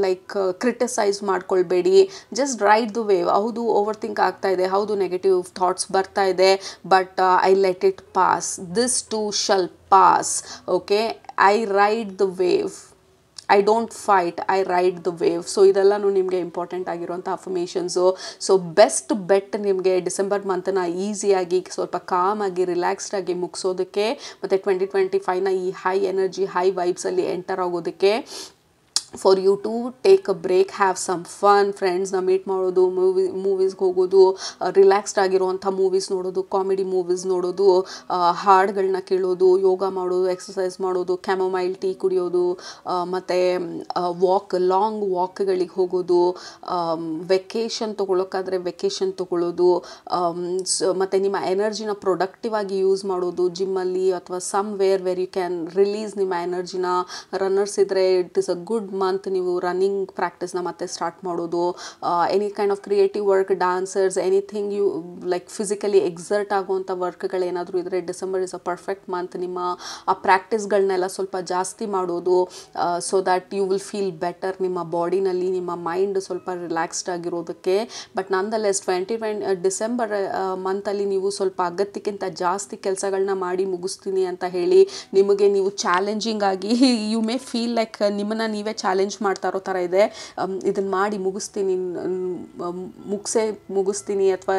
ಲೈಕ್ ಕ್ರಿಟಿಸೈಸ್ ಮಾಡ್ಕೊಳ್ಬೇಡಿ. Just ride the wave. ಹೌದು ಓವರ್ ಥಿಂಕ್ ಆಗ್ತಾ ಇದೆ, ಹೌದು ನೆಗೆಟಿವ್ ಥಾಟ್ಸ್ ಬರ್ತಾ ಇದೆ, but I let it pass. This too shall pass. Okay, I ride the wave. I don't fight, I ride the wave. So ಇದೆಲ್ಲನೂ ನಿಮಗೆ important ಆಗಿರುವಂಥ affirmations. So best bet ನಿಮಗೆ December ಮಂತನ್ನ ಈಸಿಯಾಗಿ, ಸ್ವಲ್ಪ ಕಾಮಾಗಿ, ರಿಲ್ಯಾಕ್ಸ್ಡ್ ಆಗಿ ಮುಗಿಸೋದಕ್ಕೆ, ಮತ್ತು 2025ನ ಈ ಹೈ ಎನರ್ಜಿ, ಹೈ ವೈಬ್ಸಲ್ಲಿ ಎಂಟರ್ ಆಗೋದಕ್ಕೆ. For you to take a break, have some fun, ಫ್ರೆಂಡ್ಸ್ನ ಮೀಟ್ ಮಾಡೋದು, ಮೂವೀಸ್ಗೆ ಹೋಗೋದು, ರಿಲ್ಯಾಕ್ಸ್ಡ್ ಆಗಿರುವಂಥ ಮೂವೀಸ್ ನೋಡೋದು, ಕಾಮಿಡಿ ಮೂವೀಸ್ ನೋಡೋದು, ಹಾಡುಗಳನ್ನ ಕೇಳೋದು, ಯೋಗ ಮಾಡೋದು, ಎಕ್ಸಸೈಸ್ ಮಾಡೋದು, ಕ್ಯಾಮೊಮೈಲ್ ಟೀ ಕುಡಿಯೋದು, ಮತ್ತು ಲಾಂಗ್ ವಾಕ್ಗಳಿಗೆ ಹೋಗೋದು, ವೆಕೇಷನ್ ತೊಗೊಳೋಕ್ಕಾದರೆ ವೆಕೇಷನ್ ತೊಗೊಳ್ಳೋದು, ಮತ್ತು ನಿಮ್ಮ ಎನರ್ಜಿನ ಪ್ರೊಡಕ್ಟಿವ್ ಆಗಿ ಯೂಸ್ ಮಾಡೋದು ಜಿಮ್ಮಲ್ಲಿ, ಅಥವಾ somewhere where you can release ನಿಮ್ಮ ಎನರ್ಜಿನ. ರನ್ನರ್ಸ್ ಇದ್ದರೆ it is a good month. ನೀವು ರನ್ನಿಂಗ್ ಪ್ರಾಕ್ಟೀಸ್ನ ಮತ್ತೆ ಸ್ಟಾರ್ಟ್ ಮಾಡೋದು, any kind of creative work, dancers, anything you like physically exert ಆಗುವಂಥ ವರ್ಕ್ಗಳೇನಾದರೂ ಇದ್ದರೆ December is a perfect month. ನಿಮ್ಮ ಆ ಪ್ರಾಕ್ಟೀಸ್ಗಳನ್ನೆಲ್ಲ ಸ್ವಲ್ಪ ಜಾಸ್ತಿ ಮಾಡೋದು, so that you will feel better. ನಿಮ್ಮ ಬಾಡಿನಲ್ಲಿ, ನಿಮ್ಮ ಮೈಂಡ್ ಸ್ವಲ್ಪ ರಿಲ್ಯಾಕ್ಸ್ಡ್ ಆಗಿರೋದಕ್ಕೆ. ಬಟ್ ನಂದಲೆಸ್ ಡಿಸೆಂಬರ್ ಮಂತಲ್ಲಿ ನೀವು ಸ್ವಲ್ಪ ಅಗತ್ಯಕ್ಕಿಂತ ಜಾಸ್ತಿ ಕೆಲಸಗಳನ್ನ ಮಾಡಿ ಮುಗಿಸ್ತೀನಿ ಅಂತ ಹೇಳಿ ನಿಮಗೆ ನೀವು ಚಾಲೆಂಜಿಂಗ್ ಆಗಿ, ಯು ಮೇ ಫೀಲ್ ಲೈಕ್ ನಿಮ್ಮನ್ನು ನೀವೇ ಚಾಲೆಂಜ್ ಮಾಡ್ತಾ ಇರೋ ಥರ ಇದೆ. ಇದನ್ನು ಮಾಡಿ ಮುಗಿಸ್ತೀನಿ, ಅಥವಾ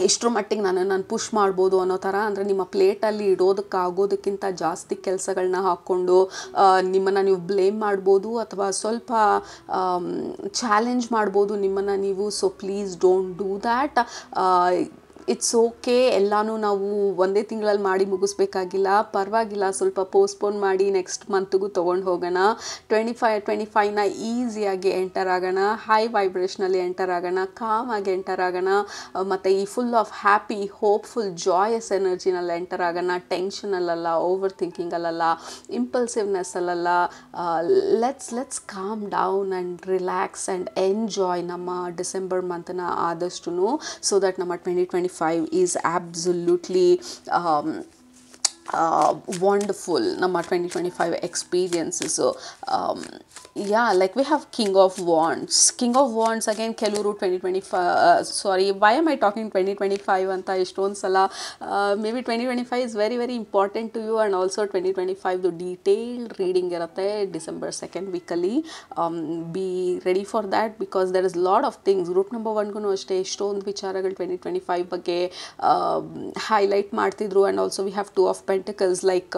ಎಷ್ಟರ ಮಟ್ಟಿಗೆ ನಾನು ಪುಷ್ ಮಾಡ್ಬೋದು ಅನ್ನೋ ಥರ. ಅಂದರೆ ನಿಮ್ಮ ಪ್ಲೇಟಲ್ಲಿ ಇಡೋದಕ್ಕಾಗೋದಕ್ಕಿಂತ ಜಾಸ್ತಿ ಕೆಲಸಗಳನ್ನ ಹಾಕ್ಕೊಂಡು ನಿಮ್ಮನ್ನು ನೀವು ಬ್ಲೇಮ್ ಮಾಡ್ಬೋದು, ಅಥವಾ ಸ್ವಲ್ಪ ಚಾಲೆಂಜ್ ಮಾಡ್ಬೋದು ನಿಮ್ಮನ್ನು ನೀವು. So please don't do that. It's okay, ಎಲ್ಲನೂ ನಾವು ಒಂದೇ ತಿಂಗಳಲ್ಲಿ ಮಾಡಿ ಮುಗಿಸ್ಬೇಕಾಗಿಲ್ಲ, ಪರವಾಗಿಲ್ಲ, ಸ್ವಲ್ಪ ಪೋಸ್ಟ್ಪೋನ್ ಮಾಡಿ ನೆಕ್ಸ್ಟ್ ಮಂತ್ಗೂ ತೊಗೊಂಡು ಹೋಗೋಣ. 25ನ ಈಸಿಯಾಗಿ ಎಂಟರ್ ಆಗೋಣ, ಹೈ ವೈಬ್ರೇಷನಲ್ಲಿ ಎಂಟರ್ ಆಗೋಣ, ಕಾಮಾಗಿ ಎಂಟರ್ ಆಗೋಣ, ಮತ್ತು ಈ full of happy hopeful joyous ಎನರ್ಜಿನಲ್ಲಿ ಎಂಟರ್ ಆಗೋಣ. ಟೆನ್ಷನಲ್ಲ, ಓವರ್ ಥಿಂಕಿಂಗಲ್ಲ, ಇಂಪಲ್ಸಿವ್ನೆಸ್ಸಲ್ಲ. Let's calm down and relax and enjoy ನಮ್ಮ ಡಿಸೆಂಬರ್ ಮಂತನ್ನ ಆದಷ್ಟು, ಸೊ ದಟ್ ನಮ್ಮ 2025 is absolutely wonderful. Nama 2025 experiences. So like we have King of Wands again. Keluru 2025 sorry, why am I talking 2025 anta ishtond sala? Maybe 2025 is very very important to you, and also 2025 the detailed reading irutte December 2nd week alli. Be ready for that, because there is a lot of things. Group number 1 gu ashte ishtond vicharagalu 2025 ಬಗ್ಗೆ highlight ಮಾಡ್ತಿದ್ರು. And also we have two of pentacles, like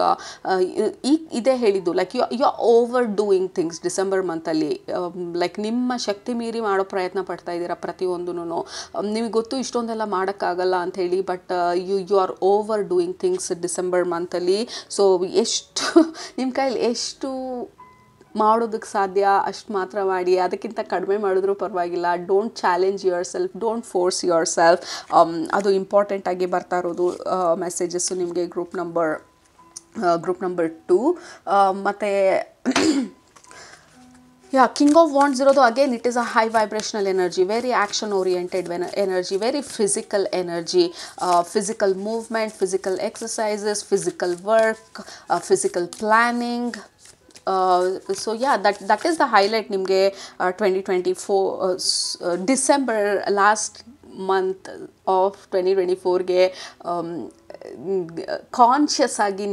ಇದೇ ಹೇಳಿದ್ದು, like you are overdoing things December ಮಂತಲ್ಲಿ. Like ನಿಮ್ಮ ಶಕ್ತಿ ಮೀರಿ ಮಾಡೋ ಪ್ರಯತ್ನ ಪಡ್ತಾ ಇದ್ದೀರಾ ಪ್ರತಿಯೊಂದೂ. ನಿಮಗೆ ಗೊತ್ತು ಇಷ್ಟೊಂದೆಲ್ಲ ಮಾಡೋಕ್ಕಾಗಲ್ಲ ಅಂಥೇಳಿ, but you are overdoing things December ಮಂತಲ್ಲಿ. ಸೊ ಎಷ್ಟು ನಿಮ್ಮ ಕೈಲಿ ಎಷ್ಟು ಮಾಡೋದಕ್ಕೆ ಸಾಧ್ಯ ಅಷ್ಟು ಮಾತ್ರ ಮಾಡಿ, ಅದಕ್ಕಿಂತ ಕಡಿಮೆ ಮಾಡಿದ್ರೂ ಪರವಾಗಿಲ್ಲ. Don't challenge your self, don't force your self. ಅದು ಇಂಪಾರ್ಟೆಂಟಾಗಿ ಬರ್ತಾ ಇರೋದು ಮೆಸೇಜಸ್ಸು ನಿಮಗೆ ಗ್ರೂಪ್ ನಂಬರ್ 2. ಮತ್ತು King of Wands irodu, again it is a high vibrational energy, very action oriented energy, very physical energy, physical movement, physical exercises, physical work, physical planning. So yeah, that is the highlight nimge 2024 December last month of 2024ಗೆ conscious ಆಗಿ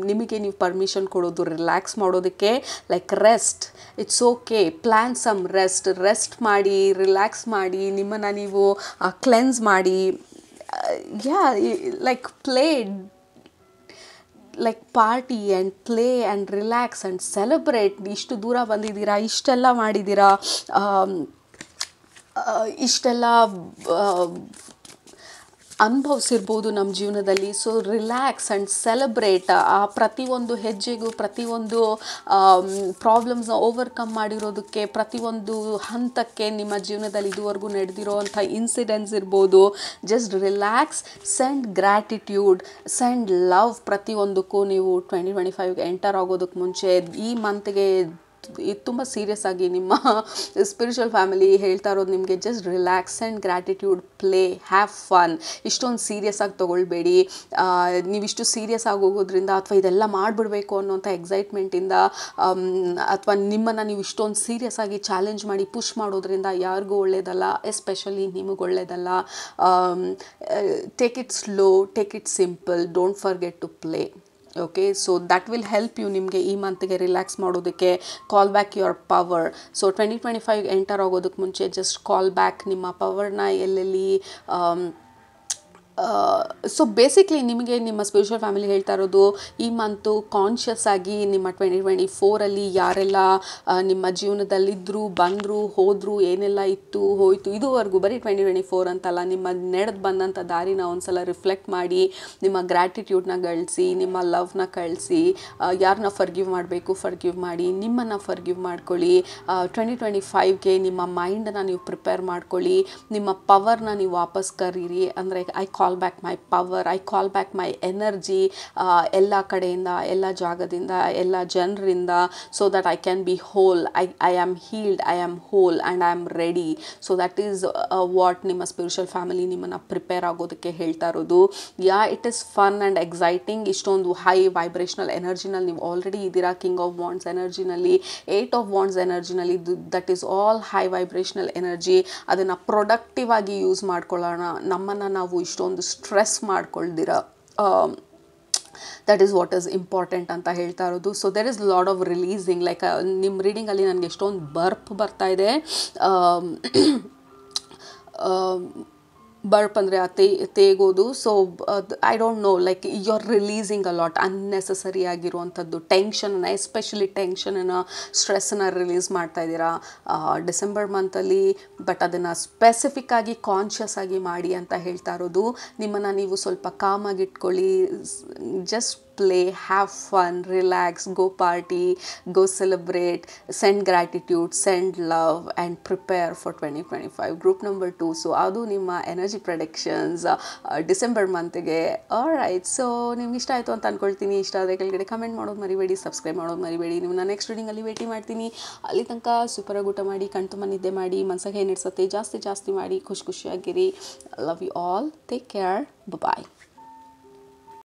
ನಿಮಗೆ ನೀವು permission ಕೊಡೋದು relax ಮಾಡೋದಕ್ಕೆ. Like rest, it's okay, plan some rest ಮಾಡಿ, relax ಮಾಡಿ, ನಿಮ್ಮನ್ನು ನೀವು ಕ್ಲೆನ್ಸ್ ಮಾಡಿ. Like play, like party and play and relax and celebrate. ಇಷ್ಟು ದೂರ ಬಂದಿದ್ದೀರಾ, ಇಷ್ಟೆಲ್ಲ ಮಾಡಿದ್ದೀರಾ, ಇಷ್ಟೆಲ್ಲ ಅನುಭವಿಸಿರ್ಬೋದು ನಮ್ಮ ಜೀವನದಲ್ಲಿ. So relax and celebrate. ಆ ಪ್ರತಿಯೊಂದು ಹೆಜ್ಜೆಗೂ, ಪ್ರತಿಯೊಂದು ಪ್ರಾಬ್ಲಮ್ಸ್ನ ಓವರ್ಕಮ್ ಮಾಡಿರೋದಕ್ಕೆ, ಪ್ರತಿಯೊಂದು ಹಂತಕ್ಕೆ ನಿಮ್ಮ ಜೀವನದಲ್ಲಿ ಇದುವರೆಗೂ ನಡೆದಿರೋವಂಥ ಇನ್ಸಿಡೆಂಟ್ಸ್ ಇರ್ಬೋದು. Just relax, send gratitude, send love. ಪ್ರತಿಯೊಂದಕ್ಕೂ ನೀವು 2025ಗೆ ಎಂಟರ್ ಆಗೋದಕ್ಕೆ ಮುಂಚೆ ಈ ಮಂತ್ಗೆ ಇದು ತುಂಬ ಸೀರಿಯಸ್ ಆಗಿ ನಿಮ್ಮ ಸ್ಪಿರಿಚುವಲ್ ಫ್ಯಾಮಿಲಿ ಹೇಳ್ತಾ ಇರೋದು ನಿಮಗೆ, just relax and gratitude, play, have fun. ಇಷ್ಟೊಂದು ಸೀರಿಯಸ್ ಆಗಿ ತೊಗೊಳ್ಬೇಡಿ. ನೀವಿಷ್ಟು ಸೀರಿಯಸ್ ಆಗಿ ಹೋಗೋದ್ರಿಂದ, ಅಥವಾ ಇದೆಲ್ಲ ಮಾಡಿಬಿಡ್ಬೇಕು ಅನ್ನೋಂಥ ಎಕ್ಸೈಟ್ಮೆಂಟಿಂದ, ಅಥವಾ ನಿಮ್ಮನ್ನು ನೀವು ಇಷ್ಟೊಂದು ಸೀರಿಯಸ್ ಆಗಿ ಚಾಲೆಂಜ್ ಮಾಡಿ ಪುಷ್ ಮಾಡೋದ್ರಿಂದ ಯಾರಿಗೂ ಒಳ್ಳೆಯದಲ್ಲ, ಎಸ್ಪೆಷಲಿ ನಿಮಗೆ ಒಳ್ಳೆಯದಲ್ಲ. Take it slow, take it simple, don't forget to play. Okay, so that will help you ನಿಮಗೆ ಈ ಮಂತ್ಗೆ ರಿಲ್ಯಾಕ್ಸ್ ಮಾಡೋದಕ್ಕೆ. Call back your power. So 2025 enter ಆಗೋದಕ್ಕೆ ಮುಂಚೆ ಜಸ್ಟ್ ಕಾಲ್ ಬ್ಯಾಕ್ ನಿಮ್ಮ ಪವರ್ನ ಎಲ್ಲೆಲ್ಲಿ. ಸೊ ಬೇಸಿಕ್ಲಿ ನಿಮಗೆ ನಿಮ್ಮ ಸ್ಪಿರಿಚುವಲ್ ಫ್ಯಾಮಿಲಿ ಹೇಳ್ತಾ ಇರೋದು, ಈ ಮಂತು ಕಾನ್ಷಿಯಸ್ ಆಗಿ ನಿಮ್ಮ 2024ಅಲ್ಲಿ ಯಾರೆಲ್ಲ ನಿಮ್ಮ ಜೀವನದಲ್ಲಿದ್ದರು, ಬಂದರು, ಹೋದರು, ಏನೆಲ್ಲ ಇತ್ತು, ಹೋಯಿತು, ಇದುವರೆಗೂ ಬರೀ 2024 ಅಂತಲ್ಲ, ನಿಮ್ಮ ನಡೆದು ಬಂದಂಥ ದಾರಿನ ಒಂದ್ಸಲ ರಿಫ್ಲೆಕ್ಟ್ ಮಾಡಿ, ನಿಮ್ಮ ಗ್ರ್ಯಾಟಿಟ್ಯೂಡ್ನ ಗಳಿಸಿ, ನಿಮ್ಮ ಲವ್ನ ಕಳಿಸಿ. ಯಾರನ್ನ ಫರ್ಗಿವ್ ಮಾಡಬೇಕು ಫರ್ಗಿವ್ ಮಾಡಿ, ನಿಮ್ಮನ್ನು ಫರ್ಗಿವ್ ಮಾಡ್ಕೊಳ್ಳಿ. 2025ಗೆ ನಿಮ್ಮ ಮೈಂಡನ್ನು ನೀವು ಪ್ರಿಪೇರ್ ಮಾಡ್ಕೊಳ್ಳಿ, ನಿಮ್ಮ ಪವರ್ನ ನೀವು ವಾಪಸ್ ಕರೀರಿ. ಅಂದರೆ I call back my power, I call back my energy, ಎಲ್ಲ ಕಡೆಯಿಂದ, ಎಲ್ಲ ಜಾಗದಿಂದ, ಎಲ್ಲ ಜನರಿಂದ, so that I can be whole. I am healed, I am whole and I am ready. So that is what ನಿಮ್ಮ ಸ್ಪಿರಿಚುವಲ್ ಫ್ಯಾಮಿಲಿ ನಿಮ್ಮನ್ನು prepare ಆಗೋದಕ್ಕೆ ಹೇಳ್ತಾ ಇರೋದು. It is fun and exciting. ಇಷ್ಟೊಂದು ಹೈ ವೈಬ್ರೇಷನಲ್ ಎನರ್ಜಿನಲ್ಲಿ ನೀವು ಆಲ್ರೆಡಿ ಇದ್ದೀರಾ. King of wands ಎನರ್ಜಿನಲ್ಲಿ, 8 ಆಫ್ ವಾಂಡ್ಸ್ ಎನರ್ಜಿನಲ್ಲಿ, that is all high vibrational energy. ಅದನ್ನು ಪ್ರೊಡಕ್ಟಿವ್ ಆಗಿ ಯೂಸ್ ಮಾಡ್ಕೊಳ್ಳೋಣ. ನಮ್ಮನ್ನು ನಾವು ಇಷ್ಟೊಂದು ಸ್ಟ್ರೆಸ್ ಮಾಡ್ಕೊಳ್ದಿರ, that is what is important ಅಂತ ಹೇಳ್ತಾ ಇರೋದು. So there is lot of releasing. Like ನಿಮ್ಮ ರೀಡಿಂಗಲ್ಲಿ ನನಗೆ ಎಷ್ಟೊಂದು ಬರ್ಪ್ ಬರ್ತಾ ಇದೆ. ಬರ್ಪ್ ಅಂದರೆ ಆ ತೇಗೋದು. So I don't know, like you are releasing a lot unnecessary ಆಗಿರುವಂಥದ್ದು ಟೆನ್ಷನನ್ನು, ಎಸ್ಪೆಷಲಿ ಟೆನ್ಷನನ್ನು, ಸ್ಟ್ರೆಸ್ಸನ್ನು ರಿಲೀಸ್ ಮಾಡ್ತಾ ಇದ್ದೀರಾ ಡಿಸೆಂಬರ್ ಮಂತಲ್ಲಿ. ಬಟ್ ಅದನ್ನು ಸ್ಪೆಸಿಫಿಕ್ ಆಗಿ ಕಾನ್ಷಿಯಸ್ ಆಗಿ ಮಾಡಿ ಅಂತ ಹೇಳ್ತಾ ಇರೋದು. ನಿಮ್ಮನ್ನು ನೀವು ಸ್ವಲ್ಪ ಕಾಮಾಗಿ ಇಟ್ಕೊಳ್ಳಿ. Just play, have fun, relax, go party, go celebrate, send gratitude, send love and prepare for 2025. Group number 2. So ಅದು ನಿಮ್ಮ ಎನರ್ಜಿ ಪ್ರೊಡಿಕ್ಷನ್ಸ್ ಡಿಸೆಂಬರ್ ಮಂತ್ಗೆ. ಆಲ್ರೈಟ್, ಸೊ ನಿಮ್ಗೆ ಇಷ್ಟ ಆಯಿತು ಅಂತ ಅಂದ್ಕೊಳ್ತೀನಿ. ಇಷ್ಟ ಆದರೆ ಕೆಳಗಡೆ ಕಮೆಂಟ್ ಮಾಡೋದು ಮರಿಬೇಡಿ, ಸಬ್ಸ್ಕ್ರೈಬ್ ಮಾಡೋದು ಮರಿಬೇಡಿ. ನಿಮ್ಮನ್ನ ನೆಕ್ಸ್ಟ್ ರೀಡಿಂಗಲ್ಲಿ ಭೇಟಿ ಮಾಡ್ತೀನಿ. ಅಲ್ಲಿ ತನಕ ಸೂಪರಾಗಿ ಊಟ ಮಾಡಿ, ಕಣ್ತುಂಬ ನಿದ್ದೆ ಮಾಡಿ, ಮನಸ್ಸಿಗೆ ಏನಿಡ್ಸತ್ತೆ ಜಾಸ್ತಿ ಮಾಡಿ, ಖುಷಿಯಾಗಿರಿ. Love you all, take care, bye.